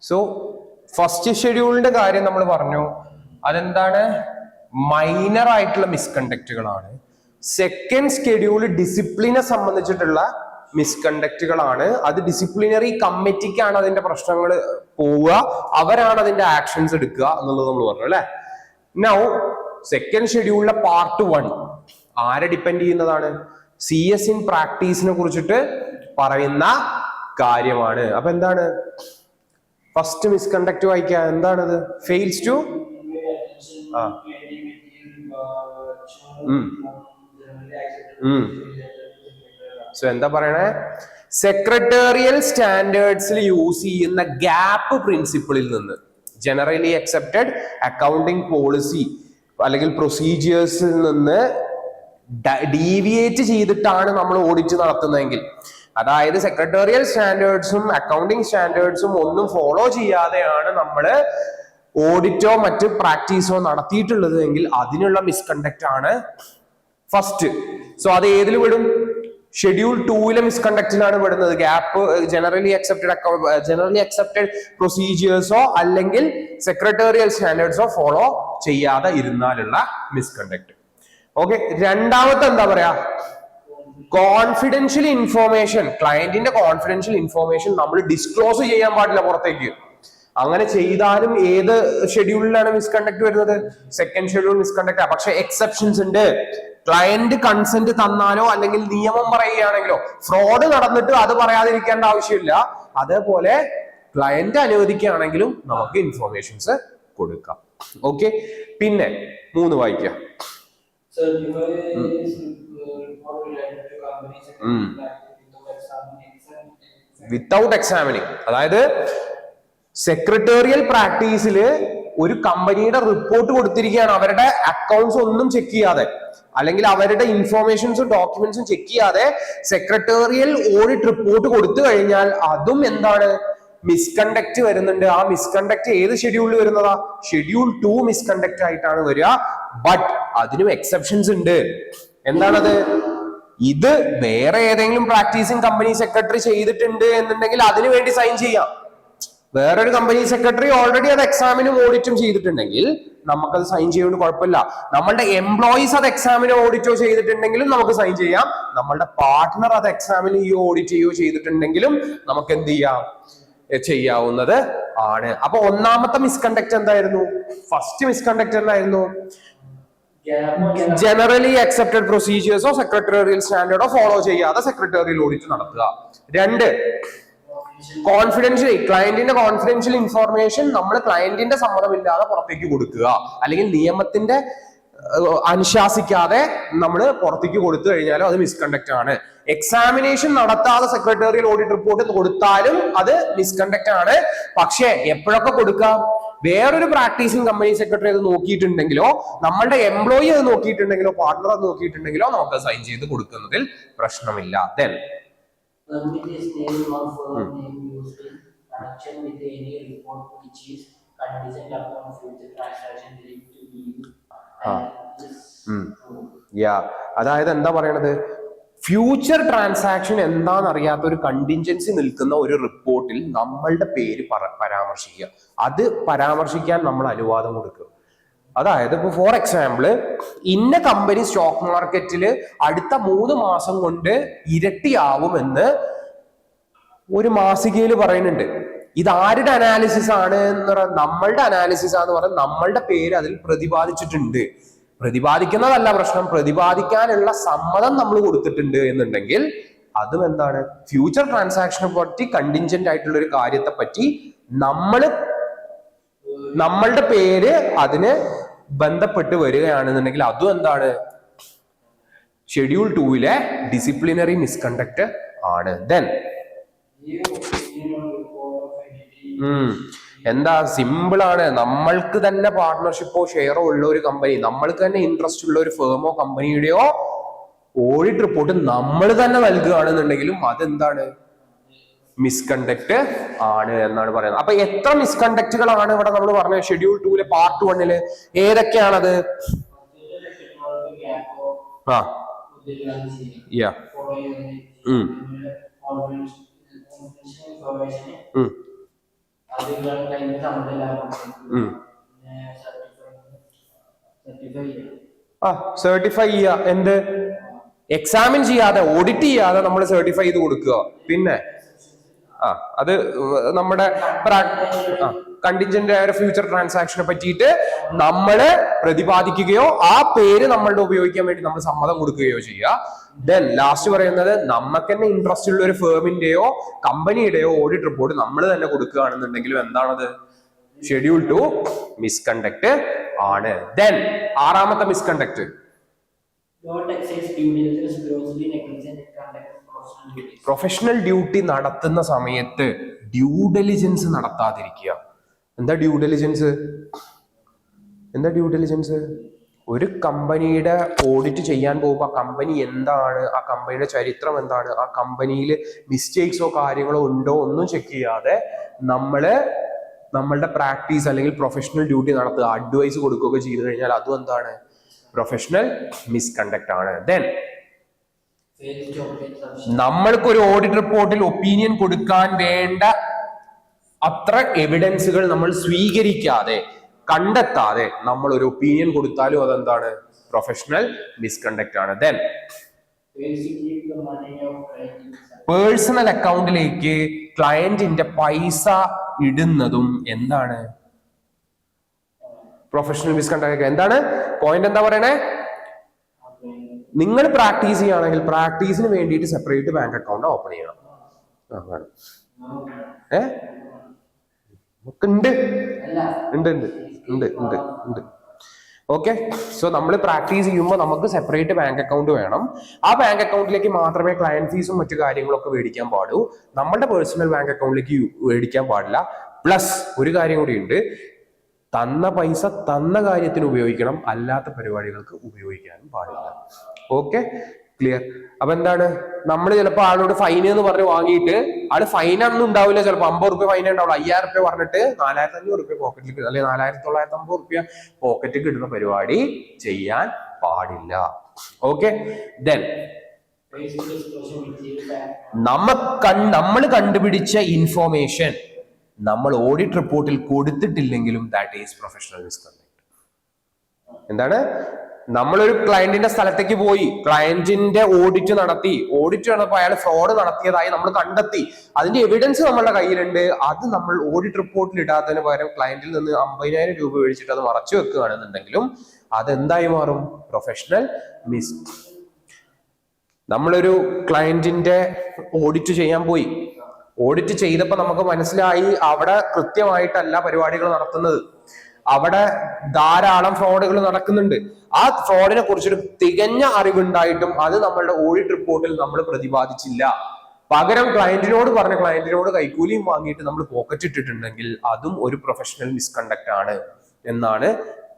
So first ഷെഡ്യൂളിന്റെ കാര്യം നമ്മൾ പറഞ്ഞു, അതെന്താണ്? മൈനർ ആയിട്ടുള്ള മിസ്കണ്ടക്റ്റുകളാണ്. സെക്കൻഡ് ഷെഡ്യൂൾ ഡിസിപ്ലിനെ സംബന്ധിച്ചിട്ടുള്ള മിസ്കണ്ടക്റ്റുകളാണ്. അത് ഡിസിപ്ലിനറി കമ്മിറ്റിക്കാണ് അതിന്റെ പ്രശ്നങ്ങൾ പോവുക, അവരാണ് അതിന്റെ ആക്ഷൻസ് എടുക്കുക എന്നുള്ളത് നമ്മൾ പറഞ്ഞു അല്ലെ. നൗ സെക്കൻഡ് ഷെഡ്യൂളിലെ പാർട്ട് 1 ആരെ ഡിപ്പെൻഡ് ചെയ്യുന്നതാണ്? CS ഇൻ പ്രാക്ടീസിനെ കുറിച്ചിട്ട് പറയുന്ന കാര്യമാണ്. അപ്പൊ എന്താണ് ഫസ്റ്റ് മിസ്കണ്ടക്ട് വായിക്കുക? എന്താണത്? ഫെയിൽസ് ടു സോ എന്താ പറയണേ? സെക്രട്ടേറിയൽ സ്റ്റാൻഡേർഡ്സിൽ യൂസ് ചെയ്യുന്ന ഗ്യാപ്പ് പ്രിൻസിപ്പിളിൽ നിന്ന്, ജനറലി അക്സെപ്റ്റഡ് അക്കൗണ്ടിങ് പോളിസി അല്ലെങ്കിൽ പ്രൊസീജിയേഴ്സിൽ നിന്ന് ഡീവിയേറ്റ് ചെയ്തിട്ടാണ് നമ്മൾ ഓഡിറ്റ് നടത്തുന്നതെങ്കിൽ, അതായത് സെക്രട്ടേറിയൽ സ്റ്റാൻഡേർഡ്സും അക്കൗണ്ടിങ് സ്റ്റാൻഡേർഡ്സും ഒന്നും ഫോളോ ചെയ്യാതെയാണ് നമ്മൾ ഓഡിറ്റോ മറ്റ് പ്രാക്ടീസോ നടത്തിയിട്ടുള്ളത് എങ്കിൽ അതിനുള്ള മിസ്കണ്ടക്ട് ആണ് ഫസ്റ്റ്. സോ അത് ഏതിൽ വിടും? ഷെഡ്യൂൾ 2 മിസ്കണ്ടക്റ്റിലാണ് വിടുന്നത്. ഗ്യാപ്പ് ജനറലി അക്സെപ്റ്റഡ് പ്രൊസീജിയേഴ്സോ അല്ലെങ്കിൽ സെക്രട്ടേറിയൽ സ്റ്റാൻഡേർഡ്സോ ഫോളോ ചെയ്യാതെ ഇരുന്നാലുള്ള മിസ്കണ്ടക്ട്. ഓക്കെ. രണ്ടാമത്തെ എന്താ പറയാ? Confidential information. ക്ലയന്റിന്റെ കോൺഫിഡൻഷ്യൽ ഇൻഫോർമേഷൻ നമ്മൾ ഡിസ്ക്ലോസ് ചെയ്യാൻ പാടില്ല പുറത്തേക്ക്. അങ്ങനെ ചെയ്താലും ഏത് ഷെഡ്യൂളിലാണ് മിസ്കണ്ടക്ട് വരുന്നത്? Second schedule misconduct. പക്ഷെ എക്സെപ്ഷൻസ് ഉണ്ട്. ക്ലയന്റ് കൺസെന്റ് തന്നാലോ അല്ലെങ്കിൽ നിയമം പറയുകയാണെങ്കിലോ, ഫ്രോഡ് നടന്നിട്ട് അത് പറയാതിരിക്കേണ്ട ആവശ്യമില്ല. അതേപോലെ ക്ലയന്റ് അനുവദിക്കുകയാണെങ്കിലും നമുക്ക് ഇൻഫോർമേഷൻസ് കൊടുക്കാം. ഓക്കെ. പിന്നെ 3 വായിക്കാം. വിത്തൗട്ട് എക്സാമിനിങ്, അതായത് സെക്രട്ടേറിയൽ പ്രാക്ടീസിൽ ഒരു കമ്പനിയുടെ റിപ്പോർട്ട് കൊടുത്തിരിക്കുകയാണ്, അവരുടെ അക്കൗണ്ട്സ് ഒന്നും ചെക്ക് ചെയ്യാതെ അല്ലെങ്കിൽ അവരുടെ ഇൻഫോർമേഷൻസും ഡോക്യുമെന്റ്സും ചെക്ക് ചെയ്യാതെ സെക്രട്ടേറിയൽ ഓഡിറ്റ് റിപ്പോർട്ട് കൊടുത്തു കഴിഞ്ഞാൽ അതും എന്താണ്? മിസ്കണ്ടക്ട് വരുന്നുണ്ട്. ആ മിസ്കണ്ടക്ട് ഏത് ഷെഡ്യൂളിൽ വരുന്നതാ? ഷെഡ്യൂൾ 2 മിസ്കണ്ടക്ട് ആയിട്ടാണ് വരിക. ബട്ട് അതിനും എക്സെപ്ഷൻസ് ഉണ്ട്. എന്താണത്? ഇത് വേറെ ഏതെങ്കിലും പ്രാക്ടീസിങ് കമ്പനി സെക്രട്ടറി ചെയ്തിട്ടുണ്ട് എന്നുണ്ടെങ്കിൽ അതിനു വേണ്ടി സൈൻ ചെയ്യാം. വേറൊരു കമ്പനി സെക്രട്ടറി ഓൾറെഡി അത് എക്സാമിനും ഓഡിറ്റും ചെയ്തിട്ടുണ്ടെങ്കിൽ നമുക്കത് സൈൻ ചെയ്യുന്നത് കുഴപ്പമില്ല. നമ്മളുടെ എംപ്ലോയീസ് അത് എക്സാമിനോ ഓഡിറ്റോ ചെയ്തിട്ടുണ്ടെങ്കിലും നമുക്ക് സൈൻ ചെയ്യാം. നമ്മളുടെ പാർട്ട്ണർ അത് എക്സാമിന് ഓഡിറ്റ് ചെയ്യോ ചെയ്തിട്ടുണ്ടെങ്കിലും നമുക്ക് എന്ത് ചെയ്യാവുന്നത് ആണ്. അപ്പൊ ഒന്നാമത്തെ മിസ്കണ്ടക്ട് എന്തായിരുന്നു? ഫസ്റ്റ് മിസ്കണ്ടക്ട് എന്തായിരുന്നു? ജനറലി അക്സെപ്റ്റഡ് പ്രൊസീജിയേഴ്സോ സെക്രട്ടേറിയൽ സ്റ്റാൻഡേർഡോ ഫോളോ ചെയ്യാതെ സെക്രട്ടേറിയൽ ഓഡിറ്റ് നടത്തുക. 2, കോൺഫിഡൻഷ്യൽ, ക്ലയന്റിന്റെ കോൺഫിഡൻഷ്യൽ ഇൻഫോർമേഷൻ നമ്മൾ ക്ലയന്റിന്റെ സമ്മതമില്ലാതെ പുറത്തേക്ക് കൊടുക്കുക അല്ലെങ്കിൽ നിയമത്തിന്റെ അനുശാസിക്കാതെ നമ്മൾ പുറത്തേക്ക് കൊടുത്തു കഴിഞ്ഞാലും അത് മിസ്കണ്ടക്ട് ആണ്. എക്സാമിനേഷൻ നടത്താതെ സെക്രട്ടേറിയൽ ഓഡിറ്റ് റിപ്പോർട്ട് കൊടുത്താലും അത് മിസ്കണ്ടക്ട് ആണ്. പക്ഷെ എപ്പോഴൊക്കെ കൊടുക്കാം? വേറൊരു പ്രാക്ടീസിങ് കമ്പനി സെക്രട്ടറി അത് നോക്കിയിട്ടുണ്ടെങ്കിലോ നമ്മളുടെ എംപ്ലോയി അത് നോക്കിയിട്ടുണ്ടെങ്കിലോ പാർട്ണർ അത് നോക്കിയിട്ടുണ്ടെങ്കിലോ നമുക്ക് സൈൻ ചെയ്ത് കൊടുക്കുന്നതിൽ പ്രശ്നമില്ല. Then അതായത് എന്താ പറയണത്? ഫ്യൂച്ചർ ട്രാൻസാക്ഷൻ എന്താണെന്ന് അറിയാത്ത ഒരു കണ്ടിൻജൻസി നിൽക്കുന്ന ഒരു റിപ്പോർട്ടിൽ നമ്മളുടെ പേര് പരാമർശിക്കുക, അത് പരാമർശിക്കാൻ നമ്മൾ അനുവാദം കൊടുക്കുക. അതായത് ഇപ്പൊ ഫോർ എക്സാമ്പിൾ, ഇന്ന കമ്പനി സ്റ്റോക്ക് മാർക്കറ്റിൽ അടുത്ത 3 മാസം കൊണ്ട് ഇരട്ടിയാവുമെന്ന് ഒരു മാസികയിൽ പറയുന്നുണ്ട്. ഇത് ആരുടെ അനാലിസിസ് ആണ് എന്ന് പറഞ്ഞാൽ നമ്മളുടെ അനാലിസിസ് ആണെന്ന് പറഞ്ഞാൽ നമ്മളുടെ പേര് അതിൽ പ്രതിപാദിച്ചിട്ടുണ്ട്. പ്രതിപാദിക്കുന്നതല്ല പ്രശ്നം, പ്രതിപാദിക്കാനുള്ള സമ്മതം നമ്മൾ കൊടുത്തിട്ടുണ്ട് എന്നുണ്ടെങ്കിൽ അതും എന്താണ്? ഫ്യൂച്ചർ ട്രാൻസാക്ഷനെ പറ്റി കണ്ടിൻജന്റ് ആയിട്ടുള്ള ഒരു കാര്യത്തെ പറ്റി നമ്മളുടെ പേര് അതിന് ബന്ധപ്പെട്ട് വരികയാണെന്നുണ്ടെങ്കിൽ അതും എന്താണ്? ഷെഡ്യൂൾ 2 ഡിസിപ്ലിനറി മിസ്കണ്ടക്ട് ആണ്. ദെൻ എന്താ? സിമ്പിൾ ആണ്. നമ്മൾക്ക് തന്നെ പാർട്ട്ണർഷിപ്പോ ഷെയറോ ഉള്ള ഒരു കമ്പനി, നമ്മൾക്ക് തന്നെ ഇൻട്രസ്റ്റ് ഉള്ള ഒരു ഫേമോ കമ്പനിയുടെയോ ഓഡിറ്റ് റിപ്പോർട്ട് നമ്മൾ തന്നെ നൽകുകയാണെന്നുണ്ടെങ്കിലും അതെന്താണ്? മിസ്കണ്ടക്ട് ആണ് എന്നാണ് പറയുന്നത്. അപ്പൊ എത്ര മിസ്കണ്ടക്റ്റുകളാണ് ഇവിടെ നമ്മൾ പറഞ്ഞത് ഷെഡ്യൂൾ 2 പാർട്ട് 1 ഏതൊക്കെയാണത്? സർട്ടിഫൈ ചെയ്യുക. എന്ത് എക്സാമിൻ ചെയ്യാതെ ഓഡിറ്റ് ചെയ്യാതെ നമ്മൾ സർട്ടിഫൈ ചെയ്ത് കൊടുക്കുക. പിന്നെ അത് നമ്മുടെ കണ്ടിൻജന്റ് ആയ ഫ്യൂച്ചർ ട്രാൻസാക്ഷനെ പറ്റിയിട്ട് നമ്മള് പ്രതിപാദിക്കുകയോ ആ പേര് നമ്മളുടെ ഉപയോഗിക്കാൻ വേണ്ടി നമ്മൾ സമ്മതം കൊടുക്കുകയോ ചെയ്യുക. ദെൻ ലാസ്റ്റ് പറയുന്നത് നമുക്ക് തന്നെ ഇൻട്രസ്റ്റ് ഉള്ള ഒരു ഫേമിന്റെയോ കമ്പനിയുടെയോ ഓഡിറ്റ് റിപ്പോർട്ട് നമ്മൾ തന്നെ കൊടുക്കുകയാണെന്നുണ്ടെങ്കിലും എന്താണത്? ഷെഡ്യൂൾ 2 മിസ്കണ്ടക്ട് ആണ്. ദെൻ ആറാമത്തെ മിസ്കണ്ടക്ട് പ്രൊഫഷണൽ ഡ്യൂട്ടി നടത്തുന്ന സമയത്ത് ഡ്യൂ ഡെലിജൻസ് നടത്താതിരിക്കുക. എന്താ ഡ്യൂ ഡെലിജൻസ്? ഒരു കമ്പനിയുടെ ഓഡിറ്റ് ചെയ്യാൻ പോകുമ്പോൾ ആ കമ്പനി എന്താണ്, ആ കമ്പനിയുടെ ചരിത്രം എന്താണ്, ആ കമ്പനിയിൽ മിസ്റ്റേക്സോ കാര്യങ്ങളോ ഉണ്ടോ ഒന്നും ചെക്ക് ചെയ്യാതെ നമ്മളുടെ പ്രാക്ടീസ് അല്ലെങ്കിൽ പ്രൊഫഷണൽ ഡ്യൂട്ടി നടത്തുക, അഡ്വൈസ് കൊടുക്കുകയൊക്കെ ചെയ്തു കഴിഞ്ഞാൽ അതും എന്താണ്? പ്രൊഫഷണൽ മിസ്കണ്ടക്ട് ആണ്. ദെൻ നമ്മൾക്കൊരു ഓഡിറ്റ് റിപ്പോർട്ടിൽ ഒപ്പീനിയൻ കൊടുക്കാൻ വേണ്ട അത്ര എവിഡൻസുകൾ നമ്മൾ സ്വീകരിക്കാതെ കണ്ടെത്താതെ നമ്മൾ ഒരു ഒപ്പീനിയൻ കൊടുത്താലും അതെന്താണ്? പ്രൊഫഷണൽ മിസ്കണ്ടക്ട് ആണ്. ദെൻ പേഴ്സണൽ അക്കൗണ്ടിലേക്ക് ക്ലയന്റിന്റെ പൈസ ഇടുന്നതും എന്താണ്? Professional misconduct. എന്താണ് പോയിന്റ്? എന്താ പറയണേ? നിങ്ങൾ പ്രാക്ടീസ് ചെയ്യുകയാണെങ്കിൽ പ്രാക്ടീസിന് വേണ്ടിയിട്ട് സെപ്പറേറ്റ് ബാങ്ക് അക്കൗണ്ട് ഓപ്പൺ ചെയ്യണം. ഉണ്ട്. ഓക്കെ. സോ നമ്മൾ പ്രാക്ടീസ് ചെയ്യുമ്പോൾ നമുക്ക് സെപ്പറേറ്റ് ബാങ്ക് അക്കൗണ്ട് വേണം. ആ ബാങ്ക് അക്കൗണ്ടിലേക്ക് മാത്രമേ ക്ലയന്റ് ഫീസും മറ്റു കാര്യങ്ങളൊക്കെ മേടിക്കാൻ പാടൂ. നമ്മളുടെ പേഴ്സണൽ ബാങ്ക് അക്കൗണ്ടിലേക്ക് മേടിക്കാൻ പാടില്ല. പ്ലസ് ഒരു കാര്യം കൂടി ഉണ്ട്, തന്ന പൈസ തന്ന കാര്യത്തിന് ഉപയോഗിക്കണം, അല്ലാത്ത പരിപാടികൾക്ക് ഉപയോഗിക്കാനും പാടില്ല. Okay, clear? അപ്പൊ എന്താണ്, നമ്മൾ ചിലപ്പോൾ ആളോട് ഫൈൻ എന്ന് പറഞ്ഞ് വാങ്ങിയിട്ട് ആള് ഫൈനൊന്നും ഉണ്ടാവില്ല, ചിലപ്പോൾ 50 റുപ്യ ഫൈൻ ഉണ്ടാവുള്ളൂ. 5000 റുപ്യ പറഞ്ഞിട്ട് 4500 റുപ്യ പോക്കറ്റിൽ അല്ലെങ്കിൽ 4950 റുപ്യ പോക്കറ്റിൽ കിട്ടുന്ന പരിപാടി ചെയ്യാൻ പാടില്ല. ഓക്കെ. ദെൻ നമ്മൾ കണ്ടുപിടിച്ച ഇൻഫോർമേഷൻ നമ്മൾ ഓഡിറ്റ് റിപ്പോർട്ടിൽ കൊടുത്തിട്ടില്ലെങ്കിലും ദാറ്റ് ഈസ് പ്രൊഫഷണൽ മിസ്കണ്ടക്ട്. എന്താണ്? നമ്മളൊരു ക്ലയന്റിന്റെ സ്ഥലത്തേക്ക് പോയി, ക്ലയന്റിന്റെ ഓഡിറ്റ് നടന്നപ്പോൾ അയാൾ ഫ്രോഡ് നടത്തിയതായി നമ്മൾ കണ്ടെത്തി, അതിന്റെ എവിഡൻസ് നമ്മളുടെ കയ്യിലുണ്ട്. അത് നമ്മൾ ഓഡിറ്റ് റിപ്പോർട്ടിൽ ഇടാത്തതിന് പകരം ക്ലയന്റിൽ നിന്ന് 50,000 രൂപ മേടിച്ചിട്ട് അത് മറച്ചു വെക്കുകയാണെന്നുണ്ടെങ്കിലും അതെന്തായി മാറും? Professional miss. നമ്മളൊരു ക്ലയന്റിന്റെ ഓഡിറ്റ് ചെയ്യാൻ പോയി, ഓഡിറ്റ് ചെയ്തപ്പോൾ നമുക്ക് മനസ്സിലായി അവിടെ കൃത്യമായിട്ടല്ല പരിപാടികൾ നടത്തുന്നത്, അവിടെ ധാരാളം ഫ്രോഡുകൾ നടക്കുന്നുണ്ട്. ആ ഫ്രോഡിനെ കുറിച്ചൊരു തികഞ്ഞ അറിവുണ്ടായിട്ടും അത് നമ്മളുടെ ഓഡിറ്റ് റിപ്പോർട്ടിൽ നമ്മൾ പ്രതിപാദിച്ചില്ല. പകരം ക്ലയന്റിനോട് കൈക്കൂലിയും വാങ്ങിയിട്ട് നമ്മൾ പോക്കറ്റ് ഇട്ടിട്ടുണ്ടെങ്കിൽ അതും ഒരു പ്രൊഫഷണൽ മിസ്കണ്ടക്ട് ആണ് എന്നാണ്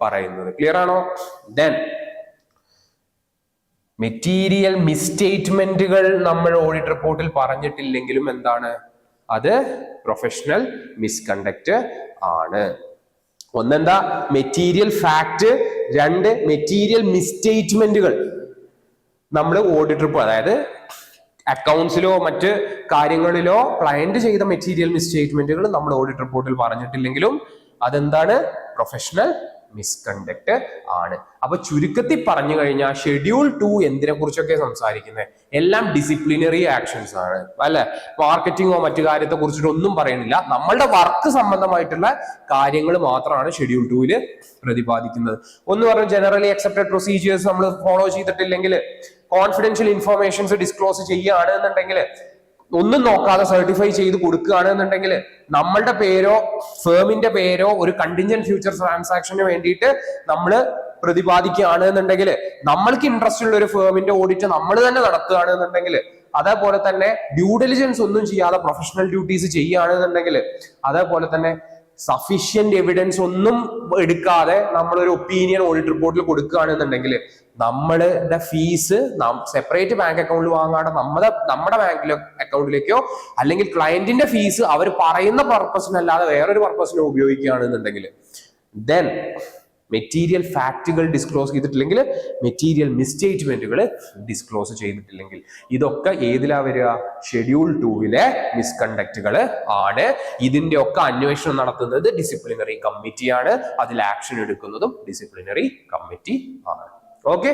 പറയുന്നത്. ക്ലിയർ ആണോ? ദെൻ മെറ്റീരിയൽ മിസ്സ്റ്റേറ്റ്മെന്റുകൾ നമ്മൾ ഓഡിറ്റ് റിപ്പോർട്ടിൽ പറഞ്ഞിട്ടില്ലെങ്കിലും എന്താണ്? അത് പ്രൊഫഷണൽ മിസ്കണ്ടക്ട് ആണ്. ഒന്നെന്താ? Material fact. 2 മെറ്റീരിയൽ മിസ്സ്റ്റേറ്റ്മെന്റുകൾ. നമ്മൾ ഓഡിറ്റ് റിപ്പോർട്ട്, അതായത് അക്കൗണ്ട്സിലോ മറ്റ് കാര്യങ്ങളിലോ ക്ലയന്റ് ചെയ്ത മെറ്റീരിയൽ മിസ്സ്റ്റേറ്റ്മെന്റുകൾ നമ്മൾ ഓഡിറ്റ് റിപ്പോർട്ടിൽ പറഞ്ഞിട്ടില്ലെങ്കിലും അതെന്താണ്? പ്രൊഫഷണൽ മിസ്കണ്ടക്ട് ആണ്. അപ്പൊ ചുരുക്കത്തിൽ പറഞ്ഞു കഴിഞ്ഞാൽ ഷെഡ്യൂൾ 2 എന്തിനെ കുറിച്ചൊക്കെ സംസാരിക്കുന്നത്? എല്ലാം ഡിസിപ്ലിനറി ആക്ഷൻസ് ആണ്, അല്ലെ? മാർക്കറ്റിങ്ങോ മറ്റു കാര്യത്തെ കുറിച്ചിട്ട് ഒന്നും പറയുന്നില്ല. നമ്മളുടെ വർക്ക് സംബന്ധമായിട്ടുള്ള കാര്യങ്ങൾ മാത്രമാണ് ഷെഡ്യൂൾ 2 പ്രതിപാദിക്കുന്നത്. ഒന്ന് പറഞ്ഞ ജനറലി അക്സെപ്റ്റഡ് പ്രൊസീജിയേഴ്സ് നമ്മൾ ഫോളോ ചെയ്തിട്ടില്ലെങ്കിൽ, കോൺഫിഡൻഷ്യൽ ഇൻഫോർമേഷൻസ് ഡിസ്ക്ലോസ് ചെയ്യുകയാണെന്നുണ്ടെങ്കിൽ, ഒന്നും നോക്കാതെ സർട്ടിഫൈ ചെയ്ത് കൊടുക്കുകയാണെന്നുണ്ടെങ്കിൽ, നമ്മളുടെ പേരോ ഫേമിന്റെ പേരോ ഒരു കണ്ടിൻജന്റ് ഫ്യൂച്ചർ ട്രാൻസാക്ഷന് വേണ്ടിയിട്ട് നമ്മൾ പ്രതിപാദിക്കുകയാണ് എന്നുണ്ടെങ്കിൽ, നമ്മൾക്ക് ഇൻട്രസ്റ്റ് ഉള്ള ഒരു ഫേമിന്റെ ഓഡിറ്റ് നമ്മൾ തന്നെ നടത്തുകയാണെന്നുണ്ടെങ്കിൽ, അതേപോലെ തന്നെ ഡ്യൂ ഡെലിജൻസ് ഒന്നും ചെയ്യാതെ പ്രൊഫഷണൽ ഡ്യൂട്ടീസ് ചെയ്യുകയാണെന്നുണ്ടെങ്കിൽ, അതേപോലെ തന്നെ സഫീഷ്യന്റ് എവിഡൻസ് ഒന്നും എടുക്കാതെ നമ്മളൊരു ഒപ്പീനിയൻ ഓഡിറ്റ് റിപ്പോർട്ടിൽ കൊടുക്കുകയാണെന്നുണ്ടെങ്കിൽ, നമ്മളുടെ ഫീസ് സെപ്പറേറ്റ് ബാങ്ക് അക്കൗണ്ടിൽ വാങ്ങാതെ നമ്മുടെ ബാങ്ക് അക്കൗണ്ടിലേക്കോ അല്ലെങ്കിൽ ക്ലയന്റിന്റെ ഫീസ് അവർ പറയുന്ന പർപ്പസിനല്ലാതെ വേറൊരു പർപ്പസിനോ ഉപയോഗിക്കുകയാണെന്നുണ്ടെങ്കിൽ, ദെൻ മെറ്റീരിയൽ ഫാക്റ്റുകൾ ഡിസ്ക്ലോസ് ചെയ്തിട്ടില്ലെങ്കിൽ, മെറ്റീരിയൽ മിസ്റ്റേറ്റ്മെന്റുകൾ ഡിസ്ക്ലോസ് ചെയ്തിട്ടില്ലെങ്കിൽ, ഇതൊക്കെ ഏതിലാ വരിക? ഷെഡ്യൂൾ 2-ലെ മിസ്കണ്ടക്റ്റുകൾ ആണ്. ഇതിന്റെ ഒക്കെ അന്വേഷണം നടത്തുന്നത് ഡിസിപ്ലിനറി കമ്മിറ്റിയാണ്. അതിൽ ആക്ഷൻ എടുക്കുന്നതും ഡിസിപ്ലിനറി കമ്മിറ്റി ആണ്. ഓക്കെ,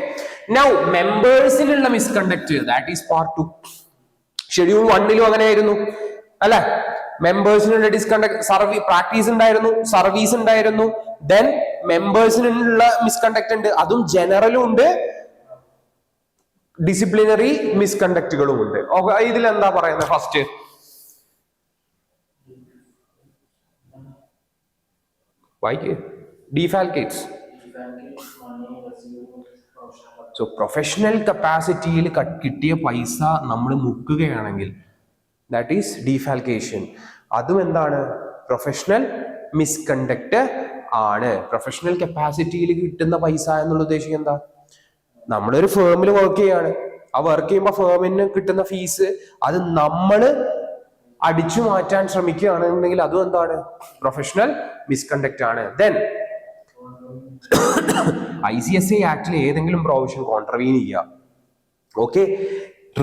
നൗ മെമ്പേഴ്സിനുള്ള misconduct, that is part 2. Schedule 1-ലും അങ്ങനെയായിരുന്നു അല്ലെ? മെമ്പേഴ്സിനുള്ള പ്രാക്ടീസ് ഉണ്ടായിരുന്നു, സർവീസ് ഉണ്ടായിരുന്നു. ദെൻ മെമ്പേഴ്സിനുള്ള മിസ്കണ്ടക്ട് ഉണ്ട്, അതും ജനറലും ഉണ്ട്, ഡിസിപ്ലിനറി മിസ്കണ്ടക്റ്റുകളും ഉണ്ട്. ഇതിൽ എന്താ പറയുന്നത്? ഫസ്റ്റ് വായിക്ക്. ഡീഫാൽക്കേറ്റ്സ്. സോ പ്രൊഫഷണൽ കപ്പാസിറ്റിയിൽ കിട്ടിയ പൈസ നമ്മൾ മുക്കുകയാണെങ്കിൽ ദാറ്റ് ഈസ് ഡീഫാൽക്കേഷൻ. അതും എന്താണ്? പ്രൊഫഷണൽ മിസ്കണ്ടക്ട് ആണ്. പ്രൊഫഷണൽ കപ്പാസിറ്റിയിൽ കിട്ടുന്ന പൈസ എന്നുള്ള ഉദ്ദേശം എന്താ? നമ്മളൊരു ഫേമിൽ വർക്ക് ചെയ്യാണ്, ആ വർക്ക് ചെയ്യുമ്പോൾ ഫേമിന് കിട്ടുന്ന ഫീസ് അത് നമ്മൾ അടിച്ചു മാറ്റാൻ ശ്രമിക്കുകയാണെന്നുണ്ടെങ്കിൽ അതും എന്താണ്? പ്രൊഫഷണൽ മിസ്കണ്ടക്ട് ആണ്. ദെൻ ICSA ആക്ടിൽ ഏതെങ്കിലും പ്രൊവിഷൻ കോൺട്രവീൻ ചെയ്യുക, ഓക്കെ,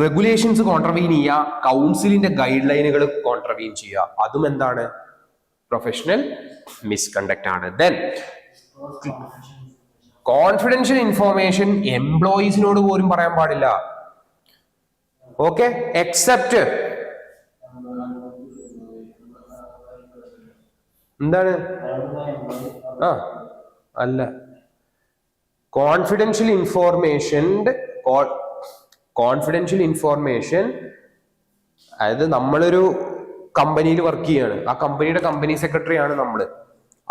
റെഗുലേഷൻസ് കോൺട്രവീൻ ചെയ്യുക, കൗൺസിലിന്റെ ഗൈഡ് ലൈനുകൾ കോൺട്രവീൻ ചെയ്യുക, അതും എന്താണ്? പ്രൊഫഷണൽ മിസ്കണ്ടക്ട് ആണ്. ദെൻ കോൺഫിഡൻഷ്യൽ ഇൻഫോർമേഷൻ എംപ്ലോയീസിനോട് പോലും പറയാൻ പാടില്ല. ഓക്കെ, എക്സെപ്റ്റ് എന്താണ്? അല്ല, കോൺഫിഡൻഷ്യൽ ഇൻഫോർമേഷൻ അതായത് നമ്മളൊരു കമ്പനിയിൽ വർക്ക് ചെയ്യാണ്, ആ കമ്പനിയുടെ കമ്പനി സെക്രട്ടറി ആണ് നമ്മൾ.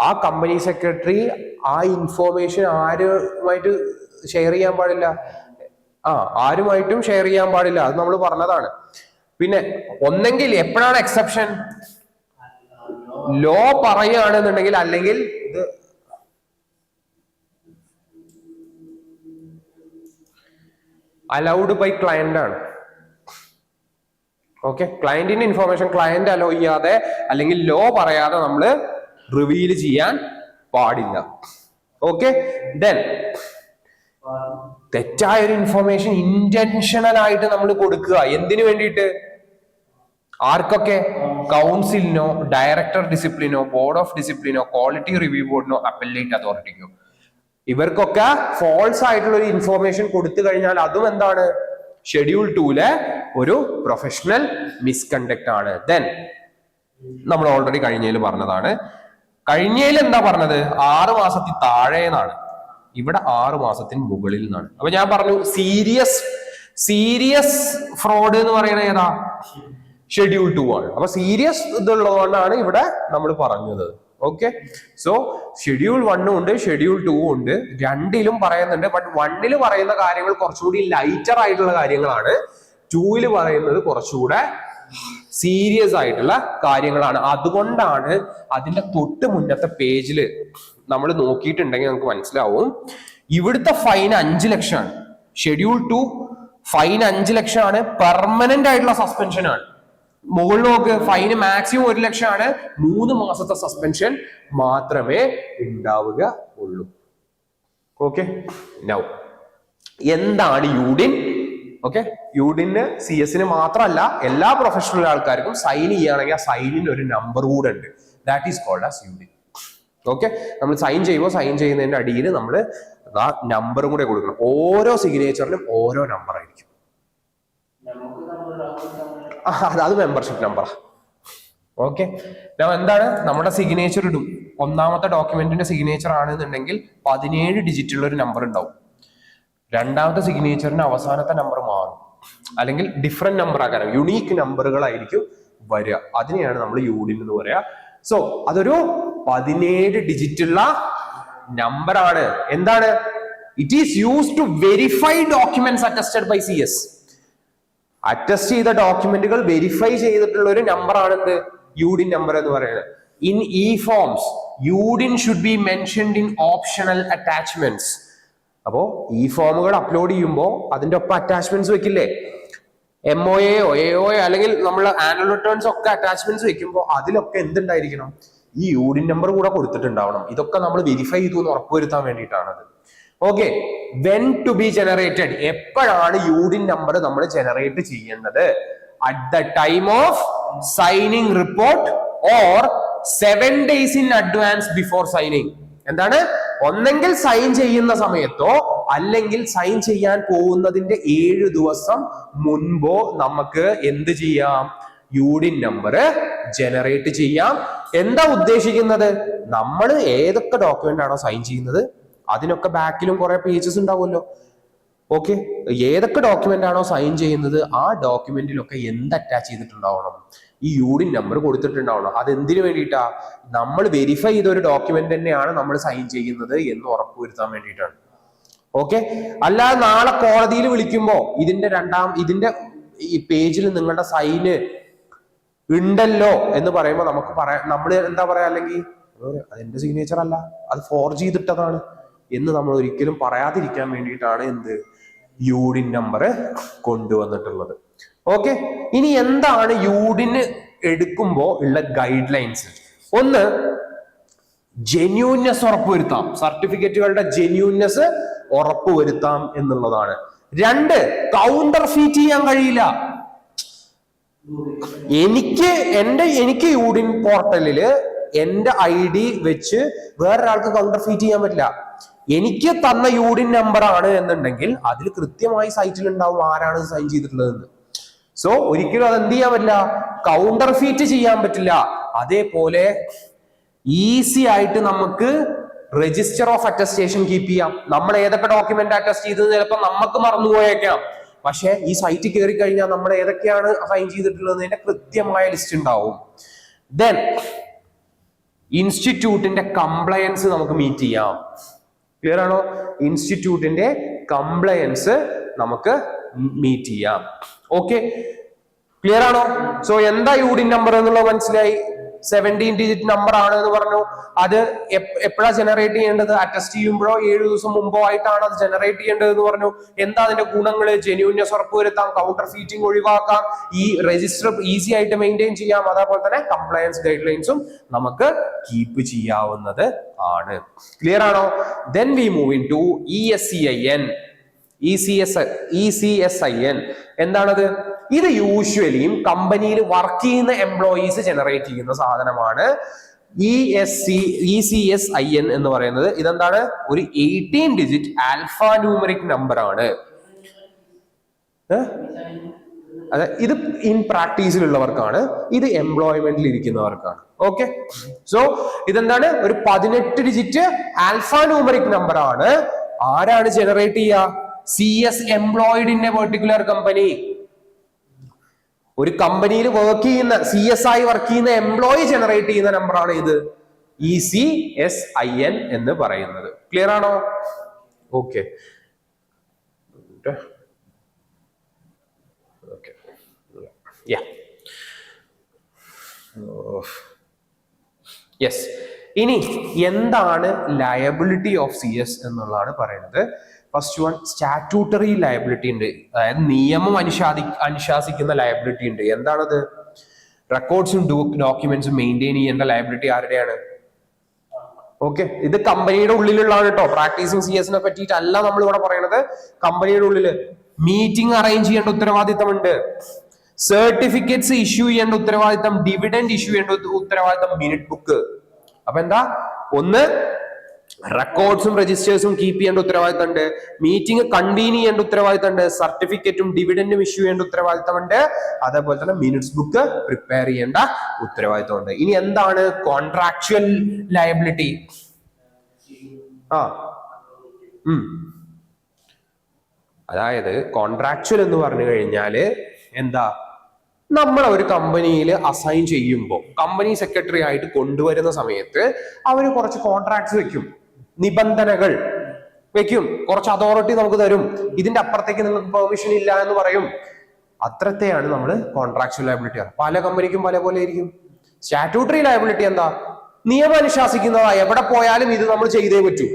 ആ കമ്പനി സെക്രട്ടറി ആ ഇൻഫോർമേഷൻ ആരുമായിട്ട് ഷെയർ ചെയ്യാൻ പാടില്ല. ആരുമായിട്ടും ഷെയർ ചെയ്യാൻ പാടില്ല, അത് നമ്മൾ പറഞ്ഞതാണ്. പിന്നെ ഒന്നെങ്കിൽ എപ്പോഴാണ് എക്സെപ്ഷൻ? ലോ പറയുകയാണെന്നുണ്ടെങ്കിൽ, അല്ലെങ്കിൽ ഇത് അലൗഡ് ബൈ ക്ലയന്റ് ആണ്. ഓക്കെ, ക്ലയന്റിന്റെ ഇൻഫോർമേഷൻ ക്ലയന്റ് അലോ ചെയ്യാതെ അല്ലെങ്കിൽ ലോ പറയാതെ നമ്മൾ റിവീൽ ചെയ്യാൻ പാടില്ല. ഓക്കെ, ദെൻ തെറ്റായ ഒരു ഇൻഫോർമേഷൻ ഇന്റൻഷണൽ ആയിട്ട് നമ്മൾ കൊടുക്കുക. എന്തിനു വേണ്ടിയിട്ട്? ആർക്കൊക്കെ? കൗൺസിലിനോ, ഡയറക്ടർ ഡിസിപ്ലിനോ, ബോർഡ് ഓഫ് ഡിസിപ്ലിനോ, ക്വാളിറ്റി റിവ്യൂ ബോർഡിനോ, അപ്പലേറ്റ് അതോറിറ്റിക്കോ. ഇവർക്കൊക്കെ ഫോൾസ് ആയിട്ടുള്ള ഒരു ഇൻഫോർമേഷൻ കൊടുത്തു കഴിഞ്ഞാൽ അതും എന്താണ്? ഷെഡ്യൂൾ 2-ലെ ഒരു പ്രൊഫഷണൽ മിസ്കണ്ടക്ട് ആണ്. ദെൻ നമ്മൾ ഓൾറെഡി കഴിഞ്ഞതിൽ പറഞ്ഞതാണ്. കഴിഞ്ഞതിൽ എന്താ പറഞ്ഞത്? 6 മാസത്തിൽ താഴെ എന്നാണ്, ഇവിടെ 6 മാസത്തിന് മുകളിൽ നിന്നാണ്. അപ്പൊ ഞാൻ പറഞ്ഞു സീരിയസ് ഫ്രോഡ് എന്ന് പറയുന്നത് ഏതാ? ഷെഡ്യൂൾ 2 ആണ്. അപ്പൊ സീരിയസ് ഇതുള്ളതുകൊണ്ടാണ് ഇവിടെ നമ്മൾ പറഞ്ഞത്. ഓക്കെ, സോ ഷെഡ്യൂൾ 1 ഉണ്ട്, ഷെഡ്യൂൾ 2 ഉണ്ട്, രണ്ടിലും പറയുന്നുണ്ട്. ബട്ട് 1-ൽ പറയുന്ന കാര്യങ്ങൾ കുറച്ചുകൂടി ലൈറ്റർ ആയിട്ടുള്ള കാര്യങ്ങളാണ്, 2-ൽ പറയുന്നത് കുറച്ചുകൂടെ സീരിയസ് ആയിട്ടുള്ള കാര്യങ്ങളാണ്. അതുകൊണ്ടാണ് അതിന്റെ തൊട്ട് മുന്നത്തെ പേജിൽ നമ്മൾ നോക്കിയിട്ടുണ്ടെങ്കിൽ നമുക്ക് മനസ്സിലാവും, ഇവിടുത്തെ ഫൈൻ 5 ലക്ഷമാണ്. ഷെഡ്യൂൾ 2 ഫൈൻ 5 ലക്ഷമാണ്, പെർമനന്റ് ആയിട്ടുള്ള സസ്പെൻഷൻ ആണ്. മുകളിൽ നോക്ക്, ഫൈന് മാക്സിമം 1 ലക്ഷമാണ്, 3 മാസത്തെ സസ്പെൻഷൻ മാത്രമേ ഉണ്ടാവുക ഉള്ളൂ. ഓക്കെ, നൗ എന്താണ് യൂഡിൻ? ഓക്കെ, യൂഡിന് CS-ന് മാത്രമല്ല എല്ലാ പ്രൊഫഷണൽ ആൾക്കാർക്കും സൈൻ ചെയ്യുകയാണെങ്കിൽ ആ സൈനിന് ഒരു നമ്പർ കൂടെ ഉണ്ട്, that is called as UDIN. Okay, നമ്മൾ സൈൻ ചെയ്യുന്നതിന്റെ അടിയിൽ നമ്മൾ ആ നമ്പറും കൂടെ കൊടുക്കണം. ഓരോ സിഗ്നേച്ചറിനും ഓരോ നമ്പർ ആയിരിക്കും. അത് മെമ്പർഷിപ്പ് നമ്പറാ. ഓക്കെ, എന്താണ്? നമ്മുടെ സിഗ്നേച്ചർ ഇടും. ഒന്നാമത്തെ ഡോക്യുമെന്റിന്റെ സിഗ്നേച്ചർ ആണെന്നുണ്ടെങ്കിൽ 17 ഡിജിറ്റുള്ള ഒരു നമ്പർ ഉണ്ടാവും. രണ്ടാമത്തെ സിഗ്നേച്ചറിന് അവസാനത്തെ നമ്പർ മാറും, അല്ലെങ്കിൽ ഡിഫറെന്റ് നമ്പർ ആകാരം, യുണീക്ക് നമ്പറുകളായിരിക്കും വരിക. അതിനെയാണ് നമ്മൾ യൂഡിൻ എന്ന് പറയാ. സോ അതൊരു 17 ഡിജിറ്റുള്ള നമ്പർ ആണ്. എന്താണ്? It is used to verify documents attested by CS. Attest ചെയ്ത ഡോക്യുമെന്റുകൾ വെരിഫൈ ചെയ്തിട്ടുള്ള ഒരു നമ്പർ ആണെന്ത്? യൂഡിൻ നമ്പർ എന്ന് പറയുന്നത്. In forms UDIN should be mentioned in optional attachments. അപ്പോ ഫോമുകൾ അപ്ലോഡ് ചെയ്യുമ്പോൾ അതിന്റെ ഒപ്പം അറ്റാച്ച്മെന്റ്സ് വെക്കില്ലേ? MOA AOA അല്ലെങ്കിൽ നമ്മൾ ആനുവൽ റിട്ടേൺസ് ഒക്കെ അറ്റാച്ച്മെന്റ്സ് വെക്കുമ്പോൾ അതിലൊക്കെ എന്തുണ്ടായിരിക്കണം? ഈ യൂണിറ്റ് നമ്പർ കൂടെ കൊടുത്തിട്ടുണ്ടാവണം. ഇതൊക്കെ നമ്മൾ വെരിഫൈ ചെയ്തു എന്ന് ഉറപ്പുവരുത്താൻ വേണ്ടിയിട്ടാണത്. Okay, when to be generated, എപ്പോഴാണ് യൂണിറ്റ് നമ്പർ നമ്മൾ ജനറേറ്റ് ചെയ്യേണ്ടത്? At the time of signing report or 7 days in advance before signing. എന്താണ്? ഒന്നെങ്കിൽ സൈൻ ചെയ്യുന്ന സമയത്തോ അല്ലെങ്കിൽ സൈൻ ചെയ്യാൻ പോകുന്നതിന്റെ 7 ദിവസം മുൻപോ നമുക്ക് എന്ത് ചെയ്യാം? യൂണിറ്റ് നമ്പർ ജനറേറ്റ് ചെയ്യാം. എന്താ ഉദ്ദേശിക്കുന്നത്? നമ്മൾ ഏതൊക്കെ ഡോക്യുമെന്റ് ആണോ സൈൻ ചെയ്യുന്നത് അതിനൊക്കെ ബാക്കിലും കുറെ പേജസ് ഉണ്ടാവുമല്ലോ. ഓക്കെ, ഏതൊക്കെ ഡോക്യുമെന്റ് ആണോ സൈൻ ചെയ്യുന്നത് ആ ഡോക്യുമെന്റിലൊക്കെ എന്ത് അറ്റാച്ച് ചെയ്തിട്ടുണ്ടാവണം? ഈ യൂണിറ്റ് നമ്പർ കൊടുത്തിട്ടുണ്ടാവണം. അത് എന്തിനു വേണ്ടിയിട്ടാ? നമ്മൾ വെരിഫൈ ചെയ്ത ഒരു ഡോക്യുമെന്റ് തന്നെയാണ് നമ്മൾ സൈൻ ചെയ്യുന്നത് എന്ന് ഉറപ്പുവരുത്താൻ വേണ്ടിയിട്ടാണ്. ഓക്കെ, അല്ലാതെ നാളെ കോടതിയിൽ വിളിക്കുമ്പോ ഇതിന്റെ ഈ പേജിൽ നിങ്ങളുടെ സൈന് ഉണ്ടല്ലോ എന്ന് പറയുമ്പോൾ നമുക്ക് നമ്മൾ എന്താ പറയാ? അല്ലെങ്കിൽ അതെന്റെ സിഗ്നേച്ചർ അല്ല, അത് ഫോർജ് ചെയ്തിട്ടതാണ് എന്ന് നമ്മൾ ഒരിക്കലും പറയാതിരിക്കാൻ വേണ്ടിയിട്ടാണ് എന്ത് യൂണിറ്റ് നമ്പർ കൊണ്ടുവന്നിട്ടുള്ളത്. ഓക്കെ, ഇനി എന്താണ് യൂണിറ്റ് എടുക്കുമ്പോൾ ഉള്ള ഗൈഡ് ലൈൻസ്? ഒന്ന്, ജെന്യൂൻനെസ് ഉറപ്പുവരുത്താം, സർട്ടിഫിക്കറ്റുകളുടെ ജെന്യൂൻനെസ് ഉറപ്പുവരുത്താം എന്നുള്ളതാണ്. 2, കൗണ്ടർ ഫീറ്റ് ചെയ്യാൻ കഴിയില്ല. എനിക്ക് യൂണിറ്റ് പോർട്ടലില് എന്റെ ID വെച്ച് വേറൊരാൾക്ക് കൗണ്ടർ ഫീറ്റ് ചെയ്യാൻ പറ്റില്ല. എനിക്ക് തന്ന യൂണിറ്റ് നമ്പർ ആണ് എന്നുണ്ടെങ്കിൽ അതിൽ കൃത്യമായി സൈറ്റിൽ ഉണ്ടാവും ആരാണ് സൈൻ ചെയ്തിട്ടുള്ളതെന്ന്. സോ ഒരിക്കലും അത് എന്ത് ചെയ്യാൻ പറ്റില്ല? കൗണ്ടർ ഫീറ്റ് ചെയ്യാൻ പറ്റില്ല. അതേപോലെ ഈസി ആയിട്ട് നമുക്ക് രജിസ്റ്റർ ഓഫ് അറ്റസ്റ്റേഷൻ കീപ്പ് ചെയ്യാം. നമ്മൾ ഏതൊക്കെ ഡോക്യുമെന്റ് അറ്റസ്റ്റ് ചെയ്തത് ചിലപ്പോൾ നമുക്ക് മറന്നുപോയേക്കാം. പക്ഷെ ഈ സൈറ്റ് കയറി കഴിഞ്ഞാൽ നമ്മൾ ഏതൊക്കെയാണ് സൈൻ ചെയ്തിട്ടുള്ളതിന്റെ കൃത്യമായ ലിസ്റ്റ് ഉണ്ടാവും. ദെൻ ഇൻസ്റ്റിറ്റ്യൂട്ടിന്റെ കംപ്ലയൻസ് നമുക്ക് മീറ്റ് ചെയ്യാം. ക്ലിയർ ആണോ? ഇൻസ്റ്റിറ്റ്യൂട്ടിന്റെ കംപ്ലയൻസ് നമുക്ക് മീറ്റ് ചെയ്യാം. ഓക്കെ, ക്ലിയർ ആണോ? സോ എന്താ യൂണിറ്റ് നമ്പർ എന്നുള്ളത് മനസ്സിലായി. 17 digit നമ്പർ ആണ് എന്ന് പറഞ്ഞു. അത് എപ്പോഴാ ജനറേറ്റ് ചെയ്യേണ്ടത്? അറ്റസ്റ്റ് ചെയ്യുമ്പോഴോ 7 ദിവസം മുമ്പോ ആയിട്ടാണ് അത് ജനറേറ്റ് ചെയ്യേണ്ടത് എന്ന് പറഞ്ഞു. എന്താ അതിന്റെ ഗുണങ്ങള്? ജെന്യൂൻനെസ് ഉറപ്പുവരുത്താം, കൗണ്ടർ ഫീറ്റിംഗ് ഒഴിവാക്കാം, ഈ രജിസ്റ്റർ ഈസി ആയിട്ട് മെയിൻറ്റെയിൻ ചെയ്യാം, അതേപോലെ തന്നെ കംപ്ലയൻസ് ഗൈഡ് ലൈൻസും നമുക്ക് കീപ്പ് ചെയ്യാവുന്നത് ആണ്. ക്ലിയർ ആണോ? Then we move in to ESCIN. ECSIN എന്താണത്? ഇത് യൂഷ്വലിയും കമ്പനിയിൽ വർക്ക് ചെയ്യുന്ന എംപ്ലോയീസ് ജനറേറ്റ് ചെയ്യുന്ന സാധനമാണ്. ECSIN എന്ന് പറയുന്നത് ഇതെന്താണ്? ഒരു 18 digit ആൽഫാ ന്യൂമറിക് നമ്പർ ആണ്. അതെ, ഇത് ഇൻ പ്രാക്ടീസിലുള്ളവർക്കാണ്, ഇത് എംപ്ലോയ്മെന്റിൽ ഇരിക്കുന്നവർക്കാണ്. ഓക്കെ, സോ ഇതെന്താണ്? ഒരു 18 digit ആൽഫാ ന്യൂമറിക് നമ്പർ ആണ്. ആരാണ് ജനറേറ്റ് ചെയ്യുക? CS employed in A particular company. ഒരു കമ്പനിയിൽ വർക്ക് ചെയ്യുന്ന CS ആയി വർക്ക് ചെയ്യുന്ന എംപ്ലോയി ജനറേറ്റ് ചെയ്യുന്ന നമ്പറാണ് ഇത് ECSIN എന്ന് പറയുന്നത്. ക്ലിയർ ആണോ? Okay, yes. ഇനി എന്താണ് ലയബിലിറ്റി ഓഫ് CS എന്നുള്ളതാണ് പറയുന്നത്. ഫസ്റ്റ് വൺ, സ്റ്റാറ്റ്യൂട്ടറി ലയബിലിറ്റി ഉണ്ട്, അതായത് നിയമം അനുശാസിക്കുന്ന ലയബിലിറ്റി ഉണ്ട്. എന്താണത്? റെക്കോർഡ്സും ഡോക്യുമെന്റ്സും മെയിൻറ്റെയിൻ ചെയ്യേണ്ട ലയബിലിറ്റി ആരുടെയാണ്? ഓക്കെ, ഇത് കമ്പനിയുടെ ഉള്ളിലുള്ളതാണ് കേട്ടോ. പ്രാക്ടീസിങ് CSനെ പറ്റിയിട്ടല്ല നമ്മൾ ഇവിടെ പറയുന്നത്. കമ്പനിയുടെ ഉള്ളില് മീറ്റിംഗ് അറേഞ്ച് ചെയ്യേണ്ട ഉത്തരവാദിത്തമുണ്ട്, സർട്ടിഫിക്കറ്റ്സ് ഇഷ്യൂ ചെയ്യേണ്ട ഉത്തരവാദിത്തം, ഡിവിഡൻഡ് ഇഷ്യൂ ചെയ്യേണ്ട ഉത്തരവാദിത്തം, മിനിറ്റ് ബുക്ക്. അപ്പൊ എന്താ? ഒന്ന്, റെക്കോർഡ്സും രജിസ്റ്റേഴ്സും കീപ്പ് ചെയ്യേണ്ട ഉത്തരവാദിത്തമുണ്ട്, മീറ്റിംഗ് കൺവീൻ ചെയ്യേണ്ട ഉത്തരവാദിത്തമുണ്ട്, സർട്ടിഫിക്കറ്റും ഡിവിഡൻഡും ഇഷ്യൂ ചെയ്യേണ്ട ഉത്തരവാദിത്തമുണ്ട്, അതേപോലെ തന്നെ മിനിറ്റ്സ് ബുക്ക് പ്രിപ്പയർ ചെയ്യേണ്ട ഉത്തരവാദിത്തമുണ്ട്. ഇനി എന്താണ് കോൺട്രാക്ച്വൽ ലയബിലിറ്റി? അതായത് കോൺട്രാക്ച്വൽ എന്ന് പറഞ്ഞു കഴിഞ്ഞാല് എന്താ? നമ്മൾ ഒരു കമ്പനിയിൽ അസൈൻ ചെയ്യുമ്പോൾ കമ്പനി സെക്രട്ടറി ആയിട്ട് കൊണ്ടുവരുന്ന സമയത്ത് അവര് കുറച്ച് കോൺട്രാക്ട്സ് വെക്കും, നിബന്ധനകൾ വെക്കും, കുറച്ച് അതോറിറ്റി നമുക്ക് തരും, ഇതിന്റെ അപ്പുറത്തേക്ക് നിങ്ങൾക്ക് പെർമിഷൻ ഇല്ല എന്ന് പറയും. അത്രത്തെയാണ് നമ്മൾ കോൺട്രാക്ച്വൽ ലയബിലിറ്റി. പല കമ്പനിക്കും പല പോലെ ആയിരിക്കും. സ്റ്റാറ്റ്യൂട്ടറി ലയബിലിറ്റി എന്താ? നിയമം അനുശാസിക്കുന്നതാ, എവിടെ പോയാലും ഇത് നമ്മൾ ചെയ്തേ പറ്റൂ.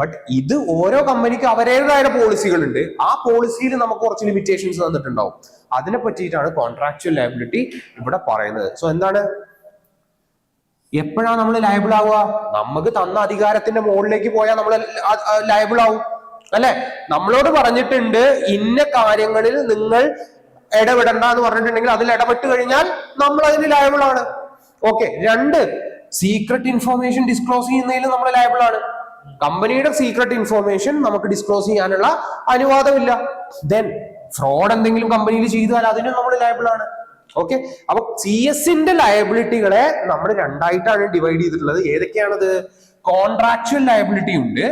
ബട്ട് ഇത് ഓരോ കമ്പനിക്ക് അവരുടേതായ പോളിസികളുണ്ട്. ആ പോളിസിയിൽ നമുക്ക് കുറച്ച് ലിമിറ്റേഷൻസ് തന്നിട്ടുണ്ടാവും. അതിനെ പറ്റിയിട്ടാണ് കോൺട്രാക്ച്വൽ ലയബിലിറ്റി ഇവിടെ പറയുന്നത്. സോ എന്താണ്? എപ്പോഴാണ് നമ്മൾ ലയബിൾ ആവുക? നമുക്ക് തന്ന അധികാരത്തിന്റെ മുകളിലേക്ക് പോയാൽ നമ്മൾ ലയബിൾ ആവും അല്ലെ? നമ്മളോട് പറഞ്ഞിട്ടുണ്ട് ഇന്ന കാര്യങ്ങളിൽ നിങ്ങൾ ഇടപെടണ്ട എന്ന് പറഞ്ഞിട്ടുണ്ടെങ്കിൽ അതിൽ ഇടപെട്ട് കഴിഞ്ഞാൽ നമ്മൾ അതിന് ലയബിൾ ആണ്. ഓക്കെ. 2, സീക്രട്ട് ഇൻഫോർമേഷൻ ഡിസ്ക്ലോസ് ചെയ്യുന്നതിൽ നമ്മൾ ലയബിൾ ആണ്. കമ്പനിയുടെ സീക്രട്ട് ഇൻഫോർമേഷൻ നമുക്ക് ഡിസ്ക്ലോസ് ചെയ്യാനുള്ള അനുവാദമില്ല. ദെൻ ഫ്രോഡ് എന്തെങ്കിലും കമ്പനിയിൽ ചെയ്താൽ അതിനും നമ്മൾ ലയബിൾ ആണ്. ഓക്കെ. അപ്പൊ CS-ന്റെ ലയബിലിറ്റികളെ നമ്മൾ 2ആയിട്ടാണ് ഡിവൈഡ് ചെയ്തിട്ടുള്ളത്. ഏതൊക്കെയാണത്? കോൺട്രാക്ച്വൽ ലയബിലിറ്റി ഉണ്ട്,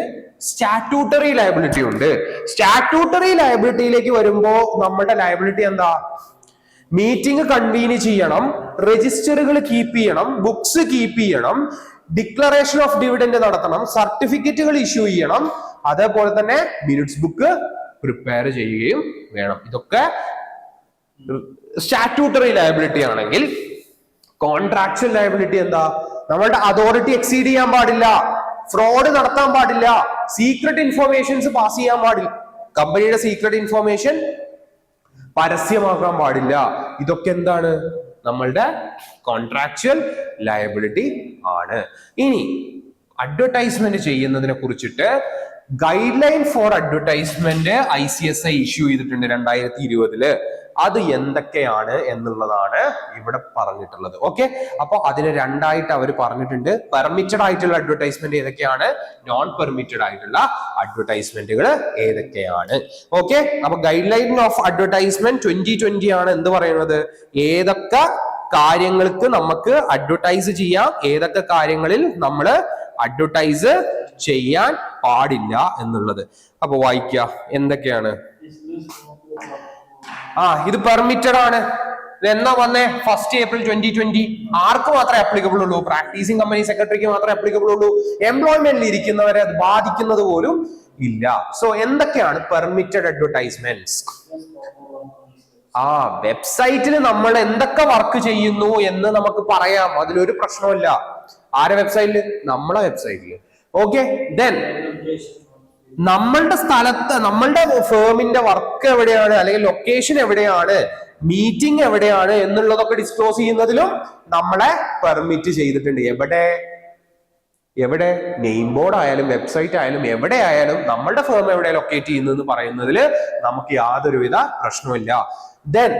സ്റ്റാറ്റ്യൂട്ടറി ലയബിലിറ്റി ഉണ്ട്. സ്റ്റാറ്റ്യൂട്ടറി ലയബിലിറ്റിയിലേക്ക് വരുമ്പോ നമ്മുടെ ലയബിലിറ്റി എന്താ? മീറ്റിംഗ് കൺവീൻ ചെയ്യണം, രജിസ്റ്ററുകൾ കീപ്പ് ചെയ്യണം, ബുക്സ് കീപ്പ് ചെയ്യണം, ഡിക്ലറേഷൻ ഓഫ് ഡിവിഡൻഡ് നടത്തണം, സർട്ടിഫിക്കറ്റുകൾ ഇഷ്യൂ ചെയ്യണം, അതേപോലെ തന്നെ മിനിറ്റ്സ് ബുക്ക് പ്രിപ്പയർ ചെയ്യുകയും വേണം. ഇതൊക്കെ സ്റ്റാറ്റ്യൂട്ടറി ലയബിലിറ്റി ആണെങ്കിൽ കോൺട്രാക്ച്വൽ ലയബിലിറ്റി എന്താ? നമ്മളുടെ അതോറിറ്റി എക്സീഡ് ചെയ്യാൻ പാടില്ല, ഫ്രോഡ് നടത്താൻ പാടില്ല, സീക്രട്ട് ഇൻഫോർമേഷൻസ് പാസ് ചെയ്യാൻ പാടില്ല, കമ്പനിയുടെ സീക്രട്ട് ഇൻഫോർമേഷൻ പരസ്യമാക്കാൻ പാടില്ല. ഇതൊക്കെ എന്താണ്? നമ്മളുടെ കോൺട്രാക്ച്വൽ ലയബിലിറ്റി ആണ്. ഇനി അഡ്വർടൈസ്മെന്റ് ചെയ്യുന്നതിനെ കുറിച്ചിട്ട് guideline for advertisement ICSI issue ചെയ്തിട്ടുണ്ട് 2020. അത് എന്തൊക്കെയാണ് എന്നുള്ളതാണ് ഇവിടെ പറഞ്ഞിട്ടുള്ളത്. ഓക്കെ. അപ്പൊ അതിന് 2ആയിട്ട് അവർ പറഞ്ഞിട്ടുണ്ട്. പെർമിറ്റഡ് ആയിട്ടുള്ള അഡ്വർടൈസ്മെന്റ് ഏതൊക്കെയാണ്, നോൺ പെർമിറ്റഡ് ആയിട്ടുള്ള അഡ്വർടൈസ്മെന്റുകൾ ഏതൊക്കെയാണ്. ഓക്കെ. അപ്പൊ ഗൈഡ് ലൈൻ ഓഫ് അഡ്വർടൈസ്മെന്റ് 2020 ആണ് എന്ത് പറയുന്നത്? ഏതൊക്കെ കാര്യങ്ങൾക്ക് നമുക്ക് അഡ്വർടൈസ് ചെയ്യാം, ഏതൊക്കെ കാര്യങ്ങളിൽ നമ്മൾ അഡ്വർടൈസ് ചെയ്യാൻ പാടില്ല എന്നുള്ളത്. അപ്പൊ വായിക്കുക എന്തൊക്കെയാണ്. ഇത് പെർമിറ്റഡ് ആണ്. എന്നാ വന്നേ? 1 April 2020. ആർക്ക് മാത്രമേ അപ്ലിക്കബിൾ ഉള്ളൂ? പ്രാക്ടീസിംഗ് കമ്പനി സെക്രട്ടറിക്ക് മാത്രമേ അപ്ലിക്കബിൾ ഉള്ളൂ. എംപ്ലോയ്മെന്റിൽ ഇരിക്കുന്നവരെ അത് ബാധിക്കുന്നത് പോലും ഇല്ല. സോ എന്തൊക്കെയാണ് പെർമിറ്റഡ് അഡ്വർടൈസ്മെന്റ്സ്? വെബ്സൈറ്റിൽ നമ്മൾ എന്തൊക്കെ വർക്ക് ചെയ്യുന്നു എന്ന് നമുക്ക് പറയാം, അതിലൊരു പ്രശ്നമില്ല. ആരെ വെബ്സൈറ്റില്? നമ്മളെ വെബ്സൈറ്റില്. ഓക്കെ. ദെൻ നമ്മളുടെ സ്ഥലത്ത്, നമ്മളുടെ ഫേമിന്റെ വർക്ക് എവിടെയാണ്, അല്ലെങ്കിൽ ലൊക്കേഷൻ എവിടെയാണ്, മീറ്റിംഗ് എവിടെയാണ് എന്നുള്ളതൊക്കെ ഡിസ്ക്ലോസ് ചെയ്യുന്നതിലും നമ്മളെ പെർമിറ്റ് ചെയ്തിട്ടുണ്ട്. എവിടെ നെയിം ബോർഡ് ആയാലും വെബ്സൈറ്റ് ആയാലും എവിടെ ആയാലും നമ്മളുടെ ഫേം എവിടെ ലൊക്കേറ്റ് ചെയ്യുന്നതെന്ന് പറയുന്നതിൽ നമുക്ക് യാതൊരുവിധ പ്രശ്നമില്ല. ദെൻ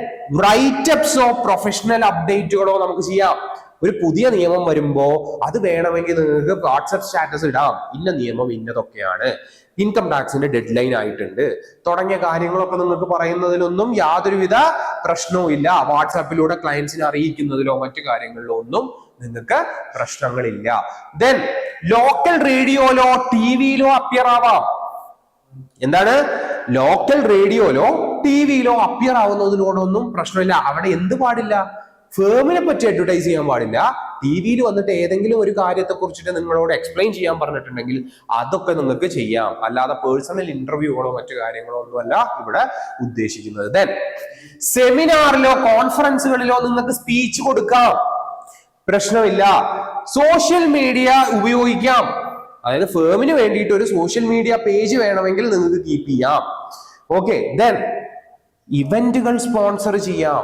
റൈറ്റപ്സ് ഓഫ് പ്രൊഫഷണൽ അപ്ഡേറ്റുകളോ നമുക്ക് ചെയ്യാം. ഒരു പുതിയ നിയമം വരുമ്പോ അത് വേണമെങ്കിൽ നിങ്ങൾക്ക് വാട്സ്ആപ്പ് സ്റ്റാറ്റസ് ഇടാം, ഇന്ന നിയമം ഇന്നതൊക്കെയാണ്, ഇൻകം ടാക്സിന്റെ ഡെഡ് ലൈൻ ആയിട്ടുണ്ട് തുടങ്ങിയ കാര്യങ്ങളൊക്കെ നിങ്ങൾക്ക് പറയുന്നതിലൊന്നും യാതൊരുവിധ പ്രശ്നവും ഇല്ല. വാട്സാപ്പിലൂടെ ക്ലയൻസിനെ അറിയിക്കുന്നതിലോ മറ്റു കാര്യങ്ങളിലോ ഒന്നും നിങ്ങൾക്ക് പ്രശ്നങ്ങളില്ല. ദെൻ ലോക്കൽ റേഡിയോയിലോ TV-യിലോ അപ്പിയർ ആവാം. എന്താണ്? ലോക്കൽ റേഡിയോയിലോ TV-യിലോ അപ്പിയർ ആവുന്നതിനോടൊന്നും പ്രശ്നമില്ല. അവിടെ എന്ത് പാടില്ല? ഫേമിനെ പറ്റി അഡ്വർടൈസ് ചെയ്യാൻ പാടില്ല. TV-യിൽ വന്നിട്ട് ഏതെങ്കിലും ഒരു കാര്യത്തെ കുറിച്ചിട്ട് നിങ്ങളോട് എക്സ്പ്ലെയിൻ ചെയ്യാൻ പറഞ്ഞിട്ടുണ്ടെങ്കിൽ അതൊക്കെ നിങ്ങൾക്ക് ചെയ്യാം. അല്ലാതെ പേഴ്സണൽ ഇന്റർവ്യൂകളോ മറ്റു കാര്യങ്ങളോ ഒന്നുമല്ല ഇവിടെ ഉദ്ദേശിക്കുന്നത്. ദെൻ സെമിനാറിലോ കോൺഫറൻസുകളിലോ നിങ്ങൾക്ക് സ്പീച്ച് കൊടുക്കാം, പ്രശ്നമില്ല. സോഷ്യൽ മീഡിയ ഉപയോഗിക്കാം. അതായത് ഫേമിന് വേണ്ടിയിട്ട് ഒരു സോഷ്യൽ മീഡിയ പേജ് വേണമെങ്കിൽ നിങ്ങൾക്ക് കീപ്പ് ചെയ്യാം. ഓക്കെ. ദെൻ ഇവന്റുകൾ സ്പോൺസർ ചെയ്യാം.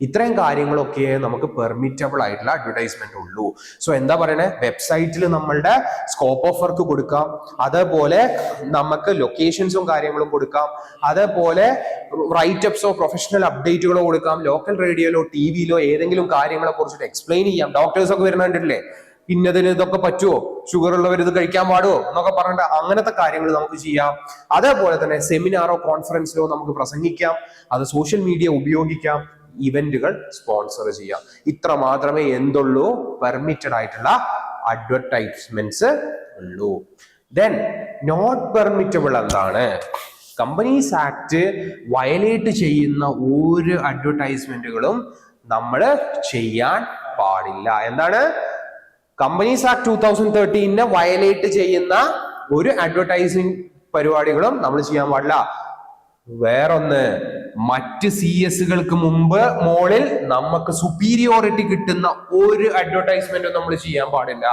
ഇത്രയും കാര്യങ്ങളൊക്കെ നമുക്ക് പെർമിറ്റബിൾ ആയിട്ടുള്ള അഡ്വർടൈസ്മെന്റ് ഉള്ളൂ. സോ എന്താ പറയണേ? വെബ്സൈറ്റിൽ നമ്മളുടെ സ്കോപ്പ് ഓഫ് വർക്ക് കൊടുക്കാം, അതേപോലെ നമുക്ക് ലൊക്കേഷൻസും കാര്യങ്ങളും കൊടുക്കാം, അതേപോലെ റൈറ്റപ്സോ പ്രൊഫഷണൽ അപ്ഡേറ്റുകളോ കൊടുക്കാം. ലോക്കൽ റേഡിയോയിലോ TV-യിലോ ഏതെങ്കിലും കാര്യങ്ങളെ കുറിച്ചിട്ട് എക്സ്പ്ലെയിൻ ചെയ്യാം. ഡോക്ടേഴ്സ് ഒക്കെ വരുന്നുണ്ടല്ലേ, ഇന്നതിന് ഇതൊക്കെ പറ്റുമോ, ഷുഗർ ഉള്ളവർ ഇത് കഴിക്കാൻ പാടുമോ എന്നൊക്കെ പറഞ്ഞിട്ട് അങ്ങനത്തെ കാര്യങ്ങൾ നമുക്ക് ചെയ്യാം. അതേപോലെ തന്നെ സെമിനാറോ കോൺഫറൻസിലോ നമുക്ക് പ്രസംഗിക്കാം, അത് സോഷ്യൽ മീഡിയ ഉപയോഗിക്കാം, ഇവന്റുകൾ സ്പോൺസർ ചെയ്യാം. ഇത്ര മാത്രമേ എന്തുള്ളൂ? പെർമിറ്റഡ് ആയിട്ടുള്ള അഡ്വർടൈസ്മെന്റ്സ് ഉള്ളൂ. ദെൻ നോട്ട് പെർമിറ്റബിൾ എന്താണ്? കമ്പനീസ് ആക്ട് വയലേറ്റ് ചെയ്യുന്ന ഒരു അഡ്വർടൈസ്മെന്റുകളും നമ്മൾ ചെയ്യാൻ പാടില്ല. എന്താണ്? കമ്പനീസ് ആക്ട് 2013 വയലേറ്റ് ചെയ്യുന്ന ഒരു അഡ്വർടൈസിങ് പരിപാടികളും നമ്മൾ ചെയ്യാൻ പാടില്ല. വേറൊന്ന്, മറ്റ് CS-കൾക്ക് മോളിൽ നമുക്ക് സുപ്പീരിയോറിറ്റി കിട്ടുന്ന ഒരു അഡ്വർടൈസ്മെന്റും നമ്മൾ ചെയ്യാൻ പാടില്ല.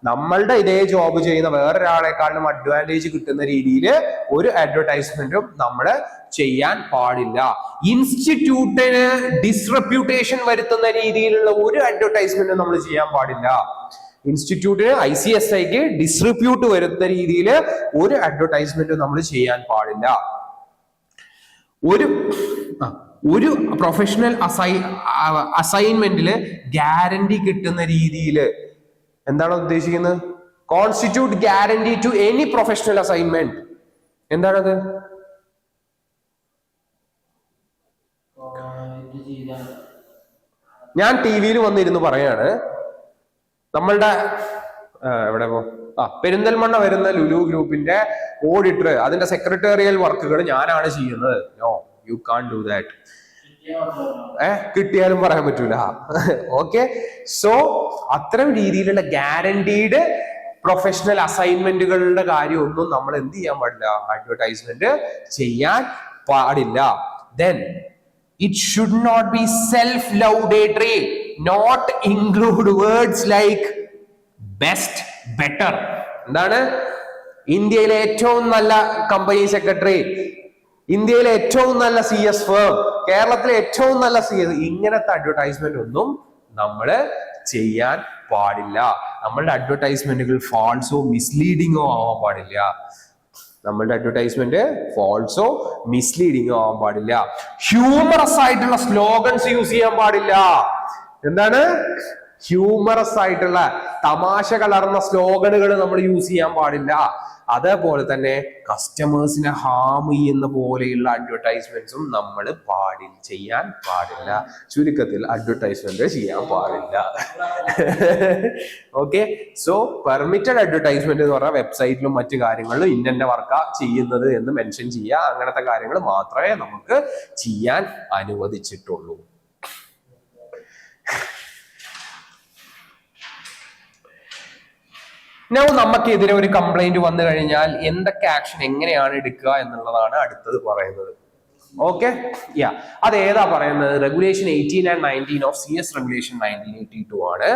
നമ്മളുടെ ഇതേ ജോബ് ചെയ്യുന്ന വേറൊരാളെക്കാളും അഡ്വാൻറ്റേജ് കിട്ടുന്ന രീതിയിൽ ഒരു അഡ്വർടൈസ്മെന്റും നമ്മൾ ചെയ്യാൻ പാടില്ല. ഇൻസ്റ്റിറ്റ്യൂട്ടിന് ഡിസ്റെപ്യൂട്ടേഷൻ വരുത്തുന്ന രീതിയിലുള്ള ഒരു അഡ്വർടൈസ്മെന്റും നമ്മൾ ചെയ്യാൻ പാടില്ല. ഇൻസ്റ്റിറ്റ്യൂട്ടിന് ICSIക്ക് ഡിസ്ട്രിബ്യൂട്ട് വരുന്ന രീതിയിൽ ഒരു അഡ്വർടൈസ്മെന്റും നമ്മൾ ചെയ്യാൻ പാടില്ല. ഒരു പ്രൊഫഷണൽ അസൈൻമെന്റില് ഗ്യാരണ്ടി കിട്ടുന്ന രീതിയിൽ എന്താണ് ഉദ്ദേശിക്കുന്നത്? Constitute guarantee to any professional assignment. എന്താണത്? ഞാൻ TV-യിൽ വന്നിരുന്നു പറയാണ്, നമ്മളുടെ എവിടെ പെരിന്തൽമണ്ണ വരുന്ന ലുലു ഗ്രൂപ്പിന്റെ ഓഡിറ്റർ, അതിന്റെ സെക്രട്ടേറിയൽ വർക്കുകൾ ഞാനാണ് ചെയ്യുന്നത്. No, you can do that. കിട്ടിയാലും പറയാൻ പറ്റൂല. ഓക്കെ, സോ അത്തരം രീതിയിലുള്ള ഗ്യാരണ്ടീഡ് പ്രൊഫഷണൽ അസൈൻമെന്റുകളുടെ കാര്യമൊന്നും നമ്മൾ എന്ത് ചെയ്യാൻ പാടില്ല? അഡ്വർടൈസ്മെന്റ് ചെയ്യാൻ പാടില്ല. Then it should not be self-laudatory, not include words like best, better. എന്താണ്? ഇന്ത്യയിലെ ഏറ്റവും നല്ല കമ്പനി സെക്രട്ടറി, ഇന്ത്യയിലെ ഏറ്റവും നല്ല CS ഫേം, കേരളത്തിലെ ഏറ്റവും നല്ല CS, ഇങ്ങനത്തെ അഡ്വർടൈസ്മെന്റ് ഒന്നും നമ്മൾ ചെയ്യാൻ പാടില്ല. നമ്മളുടെ അഡ്വർടൈസ്മെന്റുകൾ ഫാൾസോ മിസ്ലീഡിങ്ങോ ആവാൻ പാടില്ല. നമ്മളുടെ അഡ്വർടൈസ്മെന്റ് ഫാൾസോ മിസ്ലീഡിങ്ങോ ആവാൻ പാടില്ല. ഹ്യൂമറസ് ആയിട്ടുള്ള സ്ലോഗൻസ് യൂസ് ചെയ്യാൻ പാടില്ല. എന്താണ്? ഹ്യൂമറസ് ആയിട്ടുള്ള തമാശ കലർന്ന സ്ലോഗനുകൾ നമ്മൾ യൂസ് ചെയ്യാൻ പാടില്ല. അതേപോലെ തന്നെ കസ്റ്റമേഴ്സിനെ ഹാം ചെയ്യുന്ന പോലെയുള്ള അഡ്വർടൈസ്മെന്റ്സും നമ്മൾ ചെയ്യാൻ പാടില്ല. ചുരുക്കത്തിൽ അഡ്വർടൈസ്മെന്റ് ചെയ്യാൻ പാടില്ല. ഓക്കെ, സോ പെർമിറ്റഡ് അഡ്വർടൈസ്മെന്റ് എന്ന് പറഞ്ഞാൽ വെബ്സൈറ്റിലും മറ്റു കാര്യങ്ങളിലും ഇന്ന വർക്കാ ചെയ്യുന്നത് എന്ന് മെൻഷൻ ചെയ്യുക. അങ്ങനത്തെ കാര്യങ്ങൾ മാത്രമേ നമുക്ക് ചെയ്യാൻ അനുവദിച്ചിട്ടുള്ളൂ. നമുക്കെതിരെ ഒരു കംപ്ലൈന്റ് വന്നു കഴിഞ്ഞാൽ എന്തൊക്കെ ആക്ഷൻ എങ്ങനെയാണ് എടുക്കുക എന്നുള്ളതാണ് അടുത്തത് പറയുന്നത്. ഓക്കെ, അത് ഏതാ പറയുന്നത്? Regulation 18 and 19 of CS regulation 1982 ആണ്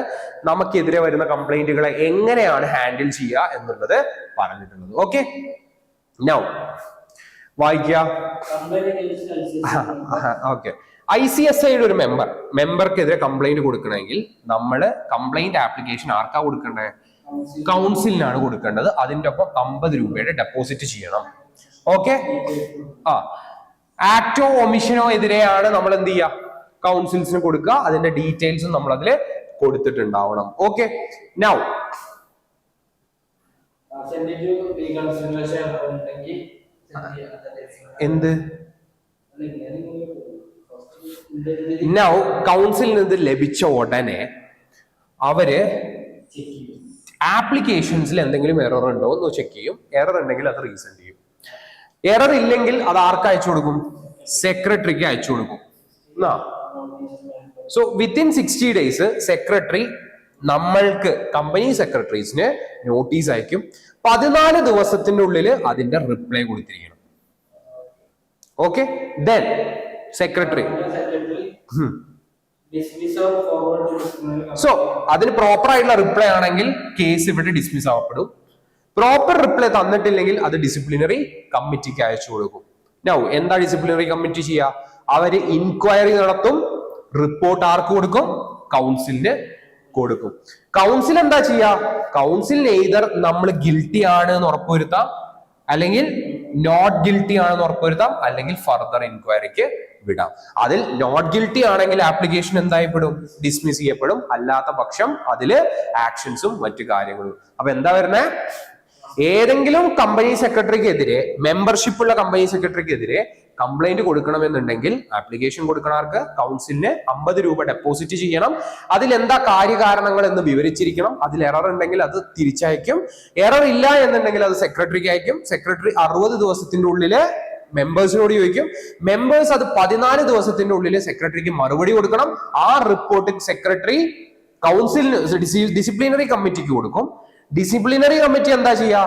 നമുക്കെതിരെ വരുന്ന കംപ്ലൈന്റുകളെ എങ്ങനെയാണ് ഹാൻഡിൽ ചെയ്യുക എന്നുള്ളത് പറഞ്ഞിട്ടുള്ളത്. ഓക്കെ, നൗ വായിക്കുക. ഓക്കെ, ICSIയുടെ ഒരു മെമ്പർക്കെതിരെ കംപ്ലൈന്റ് കൊടുക്കണമെങ്കിൽ നമ്മൾ കംപ്ലൈന്റ് ആപ്ലിക്കേഷൻ ആർക്കാ കൊടുക്കേണ്ടത്? കൗൺസിലിനാണ് കൊടുക്കേണ്ടത്. അതിന്റെ ഒപ്പം 50 രൂപയുടെ ഡെപ്പോസിറ്റ് ചെയ്യണം. ഓക്കെ, ആക്ടോ ഒമിഷനോ എതിരെയാണ് നമ്മൾ എന്ത് ചെയ്യുക? കൗൺസിൽസിന് കൊടുക്കുക. അതിന്റെ ഡീറ്റെയിൽസും നമ്മൾ അതിൽ കൊടുത്തിട്ടുണ്ടാവണം. ഓക്കെ, നൗ എന്ത് നൗ കൗൺസിലിൽ നിന്ന് ലഭിച്ച ഉടനെ അവര് ആപ്ലിക്കേഷൻസിൽ എന്തെങ്കിലും എറർ ഉണ്ടോ എന്ന് ചെക്ക് ചെയ്യും. എറർ ഉണ്ടെങ്കിൽ അത് റീസെൻഡ് ചെയ്യും. എറർ ഇല്ലെങ്കിൽ അത് ആർക്ക് അയച്ചു കൊടുക്കും? സെക്രട്ടറിക്ക് അയച്ചു കൊടുക്കും. സോ വിത്തിൻ 60 days സെക്രട്ടറി നമ്മൾക്ക് കമ്പനി സെക്രട്ടറീസിന് നോട്ടീസ് അയക്കും. 14 ദിവസത്തിന്റെ ഉള്ളിൽ അതിന്റെ റിപ്ലൈ കൊടുത്തിരിക്കണം. ഓക്കെ, ദെൻ സെക്രട്ടറി സോ അതിന് പ്രോപ്പർ ആയിട്ടുള്ള റിപ്ലൈ ആണെങ്കിൽ കേസ് ഇവിടെ ഡിസ്മിസ് ആവപ്പെടും. പ്രോപ്പർ റിപ്ലൈ തന്നിട്ടില്ലെങ്കിൽ അത് ഡിസിപ്ലിനറി കമ്മിറ്റിക്ക് അയച്ചു കൊടുക്കും. നൗ എന്താ ഡിസിപ്ലിനറി കമ്മിറ്റി ചെയ്യുക? അവര് ഇൻക്വയറി നടത്തും. റിപ്പോർട്ട് ആർക്ക് കൊടുക്കും? കൗൺസിലിന് കൊടുക്കും. കൗൺസിൽ എന്താ ചെയ്യുക? കൗൺസിലിന് എയ്തർ നമ്മൾ ഗിൽറ്റി ആണ് എന്ന് ഉറപ്പുവരുത്താം, അല്ലെങ്കിൽ നോട്ട് ഗിൽറ്റി ആണെന്ന് ഉറപ്പുവരുത്താം, അല്ലെങ്കിൽ ഫർദർ ഇൻക്വയറിക്ക് വിടാം. അതിൽ നോട്ട് ഗിൽറ്റി ആണെങ്കിൽ ആപ്ലിക്കേഷൻ എന്തായിപ്പെടും? ഡിസ്മിസ് ചെയ്യപ്പെടും. അല്ലാത്ത പക്ഷം അതില് ആക്ഷൻസും മറ്റു കാര്യങ്ങളും. അപ്പൊ എന്താ വരുന്നത്? ഏതെങ്കിലും കമ്പനി സെക്രട്ടറിക്കെതിരെ, മെമ്പർഷിപ്പ് ഉള്ള കമ്പനി സെക്രട്ടറിക്കെതിരെ കംപ്ലൈന്റ് കൊടുക്കണമെന്നുണ്ടെങ്കിൽ ആപ്ലിക്കേഷൻ കൊടുക്കണവർക്ക് കൗൺസിലിന് 50 രൂപ ഡെപ്പോസിറ്റ് ചെയ്യണം. അതിൽ എന്താ കാര്യകാരണങ്ങൾ എന്ന് വിവരിച്ചിരിക്കണം. അതിൽ എറർ ഉണ്ടെങ്കിൽ അത് തിരിച്ചയക്കും. എറർ ഇല്ല എന്നുണ്ടെങ്കിൽ അത് സെക്രട്ടറിക്ക് അയക്കും. സെക്രട്ടറി 60 ദിവസത്തിന്റെ ഉള്ളില് മെമ്പേഴ്സിനോട് ചോദിക്കും. മെമ്പേഴ്സ് അത് 14 ദിവസത്തിന്റെ ഉള്ളിൽ സെക്രട്ടറിക്ക് മറുപടി കൊടുക്കണം. ആ റിപ്പോർട്ട് സെക്രട്ടറി കൗൺസിലിന് ഡിസിപ്ലിനറി കമ്മിറ്റിക്ക് കൊടുക്കും. ഡിസിപ്ലിനറി കമ്മിറ്റി എന്താ ചെയ്യാ?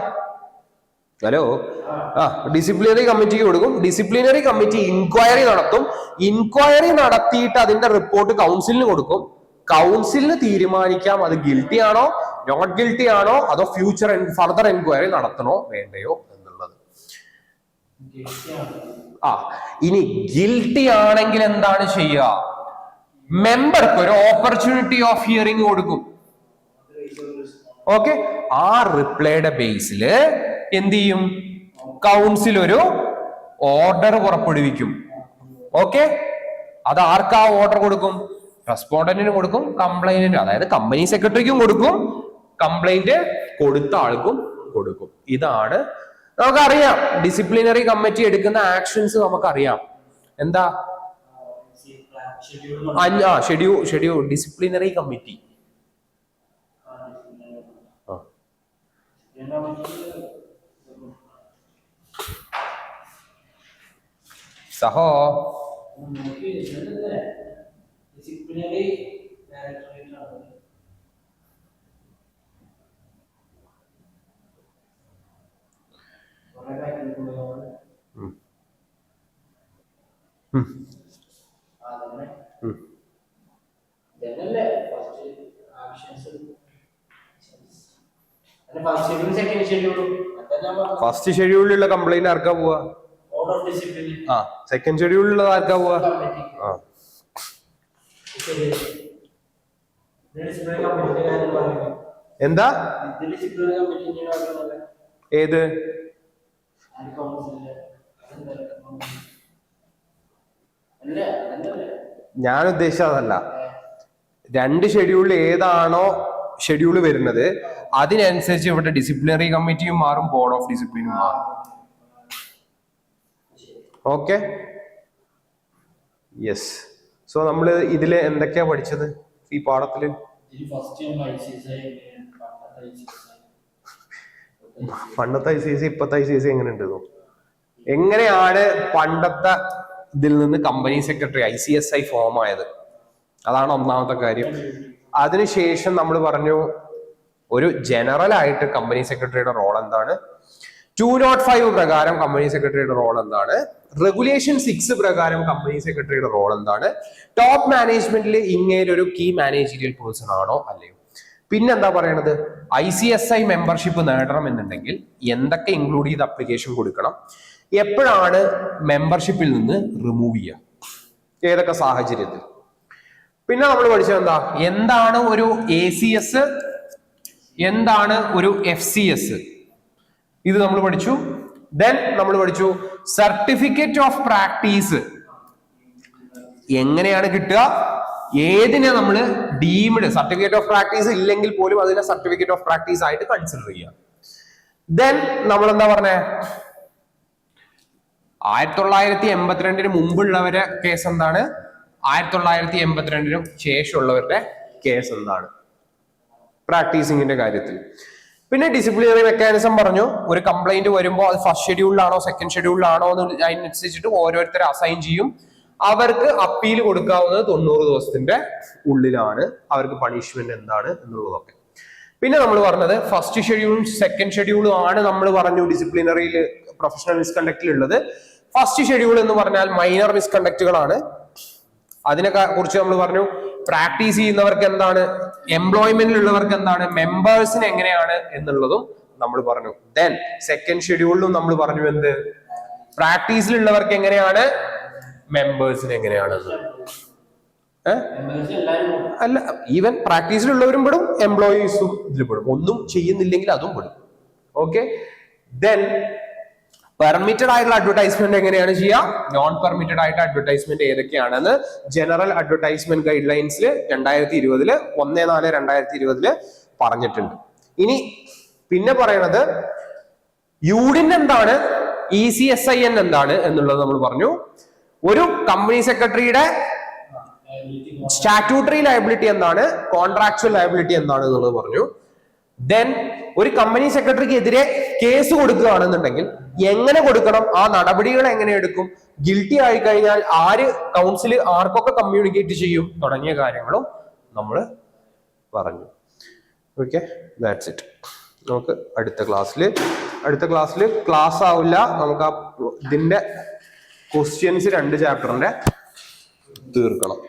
ഡിസിപ്ലിനറി കമ്മിറ്റിക്ക് കൊടുക്കും. ഡിസിപ്ലിനറി കമ്മിറ്റി ഇൻക്വയറി നടത്തും. ഇൻക്വയറി നടത്തിയിട്ട് അതിന്റെ റിപ്പോർട്ട് കൗൺസിലിന് കൊടുക്കും. കൗൺസിലിന് തീരുമാനിക്കാം അത് ഗിൽറ്റി ആണോ നോട്ട് ഗിൽറ്റി ആണോ അതോ ഫ്യൂച്ചർ ഫർദർ എൻക്വയറി നടത്തണോ വേണ്ടയോ എന്നുള്ളത്. ഇനി ഗിൽറ്റി ആണെങ്കിൽ എന്താണ് ചെയ്യുക? മെമ്പർക്ക് ഒരു ഓപ്പർച്യൂണിറ്റി ഓഫ് ഹിയറിംഗ് കൊടുക്കും. ഓക്കെ, ആ റിപ്ലൈയുടെ ബേസിൽ എന്ത് ചെയ്യും? കൗൺസിൽ ഒരു ഓർഡർ പുറപ്പെടുവിക്കും. ഓക്കെ, അത് ആർക്കാ ഓർഡർ കൊടുക്കും? റെസ്പോണ്ടന്റിന് കൊടുക്കും, കംപ്ലൈന്റിന്, അതായത് കമ്പനി സെക്രട്ടറിക്കും കൊടുക്കും, കംപ്ലൈന്റ് കൊടുത്ത ആൾക്കും കൊടുക്കും. ഇതാണ് നമുക്കറിയാം, ഡിസിപ്ലിനറി കമ്മിറ്റി എടുക്കുന്ന ആക്ഷൻസ് നമുക്കറിയാം. എന്താ? Schedule disciplinary committee. സഹോ ഫസ്റ്റ് ഷെഡ്യൂളിലുള്ള കംപ്ലൈന്റ് ആർക്കാ പോവാ? സെക്കൻഡ് ഷെഡ്യൂളിലുള്ളത് ആർക്കാ പോവാ? എന്താ? ഏത്? ഞാൻ ഉദ്ദേശിച്ചതല്ല. രണ്ട് ഷെഡ്യൂളിൽ ഏതാണോ ഷെഡ്യൂൾ വരുന്നത് അതിനനുസരിച്ച് ഇവിടെ ഡിസിപ്ലിനറി കമ്മിറ്റിയും മാറും, ബോർഡ് ഓഫ് ഡിസിപ്ലിനും മാറും. Okay, yes. സോ നമ്മള് ഇതില് എന്തൊക്കെയാ പഠിച്ചത് ഈ പാഠത്തില്? പണ്ടത്തെ ICSI ഇപ്പത്തെ ICSI എങ്ങനെയുണ്ട്? എങ്ങനെയാണ് പണ്ടത്തെ ഇതിൽ നിന്ന് കമ്പനി സെക്രട്ടറി ICSI ഫോം ആയത്? അതാണ് ഒന്നാമത്തെ കാര്യം. അതിനുശേഷം നമ്മൾ പറഞ്ഞു ഒരു ജനറൽ ആയിട്ട് കമ്പനി സെക്രട്ടറിയുടെ റോൾ എന്താണ്, 205 പ്രകാരം കമ്പനി സെക്രട്ടറിയുടെ റോൾ എന്താണ്, റെഗുലേഷൻ 6 പ്രകാരം കമ്പനി സെക്രട്ടറിയുടെ റോൾ എന്താണ്, ടോപ്പ് മാനേജ്മെന്റിൽ ഇങ്ങനെ ഒരു കീ മാനേജീരിയൽ പേഴ്സൺ ആണോ അല്ലയോ, പിന്നെന്താ പറയണത് ICSI മെമ്പർഷിപ്പ് നേടണം എന്നുണ്ടെങ്കിൽ എന്തൊക്കെ ഇൻക്ലൂഡ് ചെയ്ത് അപ്ലിക്കേഷൻ കൊടുക്കണം, എപ്പോഴാണ് മെമ്പർഷിപ്പിൽ നിന്ന് റിമൂവ് ചെയ്യുക, ഏതൊക്കെ സാഹചര്യത്തിൽ. പിന്നെ നമ്മൾ പഠിച്ചത് എന്താണ് ഒരു ACS, എന്താണ് ഒരു FCS, ഇത് നമ്മൾ പഠിച്ചു. ദെൻ നമ്മൾ പഠിച്ചു സർട്ടിഫിക്കറ്റ് ഓഫ് പ്രാക്ടീസ് എങ്ങനെയാണ് കിട്ടുക, ഏതിനെ നമ്മൾ ഡീംഡ് സർട്ടിഫിക്കറ്റ് ഓഫ് പ്രാക്ടീസ് ഇല്ലെങ്കിൽ പോലും അതിനെ സർട്ടിഫിക്കറ്റ് ഓഫ് പ്രാക്ടീസ് ആയിട്ട് കൺസിഡർ ചെയ്യാം. ദെൻ നമ്മൾ എന്താ പറഞ്ഞേ, 1982 മുമ്പുള്ളവരെ കേസ് എന്താണ്, 1982 ശേഷമുള്ളവരുടെ കേസ് എന്താണ് പ്രാക്ടീസിങ്ങിന്റെ കാര്യത്തിൽ. പിന്നെ ഡിസിപ്ലിനറി മെക്കാനിസം പറഞ്ഞു, ഒരു കംപ്ലൈന്റ് വരുമ്പോൾ അത് ഫസ്റ്റ് ഷെഡ്യൂളിലാണോ സെക്കൻഡ് ഷെഡ്യൂളിലാണോ എന്ന് അതിനനുസരിച്ചിട്ട് ഓരോരുത്തരെ അസൈൻ ചെയ്യും. അവർക്ക് അപ്പീൽ കൊടുക്കാവുന്നത് 90 ദിവസത്തിന്റെ ഉള്ളിലാണ്. അവർക്ക് പണിഷ്മെന്റ് എന്താണ് എന്നുള്ളതൊക്കെ. പിന്നെ നമ്മൾ പറഞ്ഞത് ഫസ്റ്റ് ഷെഡ്യൂളും സെക്കൻഡ് ഷെഡ്യൂളും ആണ് നമ്മൾ പറഞ്ഞു ഡിസിപ്ലിനറിയിൽ പ്രൊഫഷണൽ മിസ്കണ്ടക്റ്റിൽ ഉള്ളത്. ഫസ്റ്റ് ഷെഡ്യൂൾ എന്ന് പറഞ്ഞാൽ മൈനർ മിസ്കണ്ടക്റ്റുകളാണ്. അതിനെ കുറിച്ച് നമ്മൾ പറഞ്ഞു പ്രാക്ടീസ് ചെയ്യുന്നവർക്ക് എന്താണ്, എംപ്ലോയ്മെന്റിലുള്ളവർക്ക് എന്താണ്, മെമ്പേഴ്സിന് എങ്ങനെയാണ് എന്നുള്ളതും നമ്മൾ പറഞ്ഞു. ദെൻ സെക്കൻഡ് ഷെഡ്യൂളിലും നമ്മൾ പറഞ്ഞു എന്ത്, പ്രാക്ടീസിലുള്ളവർക്ക് എങ്ങനെയാണ്, മെമ്പേഴ്സിന് എങ്ങനെയാണ്. അല്ല, ഈവൻ പ്രാക്ടീസിലുള്ളവരും പെടും, എംപ്ലോയീസും ഇതിൽ പെടും. ഒന്നും ചെയ്യുന്നില്ലെങ്കിൽ അതും പെടും. ഓക്കെ, ദെൻ പെർമിറ്റഡ് ആയിട്ടുള്ള അഡ്വർടൈസ്മെന്റ് എങ്ങനെയാണ് ചെയ്യുക, നോൺ പെർമിറ്റഡ് ആയിട്ട് അഡ്വർടൈസ്മെന്റ് ഏതൊക്കെയാണെന്ന് ജനറൽ അഡ്വർടൈസ്മെന്റ് ഗൈഡ് ലൈൻസിൽ 2020 1/4/2020 പറഞ്ഞിട്ടുണ്ട്. ഇനി പിന്നെ പറയണത് യൂഡിൻ എന്താണ്, ECSIN എന്താണ് എന്നുള്ളത് നമ്മൾ പറഞ്ഞു. ഒരു കമ്പനി സെക്രട്ടറിയുടെ സ്റ്റാറ്റ്യൂട്ടറി ലയബിലിറ്റി എന്താണ്, കോൺട്രാക്ച്വൽ ലയബിലിറ്റി എന്താണ് എന്നുള്ളത് പറഞ്ഞു. ദെൻ ഒരു കമ്പനി സെക്രട്ടറിക്ക് എതിരെ കേസ് കൊടുക്കുകയാണെന്നുണ്ടെങ്കിൽ എങ്ങനെ കൊടുക്കണം, ആ നടപടികൾ എങ്ങനെ എടുക്കും, ഗിൽറ്റി ആയി കഴിഞ്ഞാൽ ആര് കൗൺസിൽ ആർക്കൊക്കെ കമ്മ്യൂണിക്കേറ്റ് ചെയ്യും തുടങ്ങിയ കാര്യങ്ങളും നമ്മൾ പറഞ്ഞു. Okay, that's it. നമുക്ക് അടുത്ത ക്ലാസ്സിൽ ക്ലാസ് ആവില്ല, നമുക്ക് ആ ഇതിന്റെ ക്വസ്റ്റ്യൻസ് 2 ചാപ്റ്ററിന്റെ തീർക്കണം.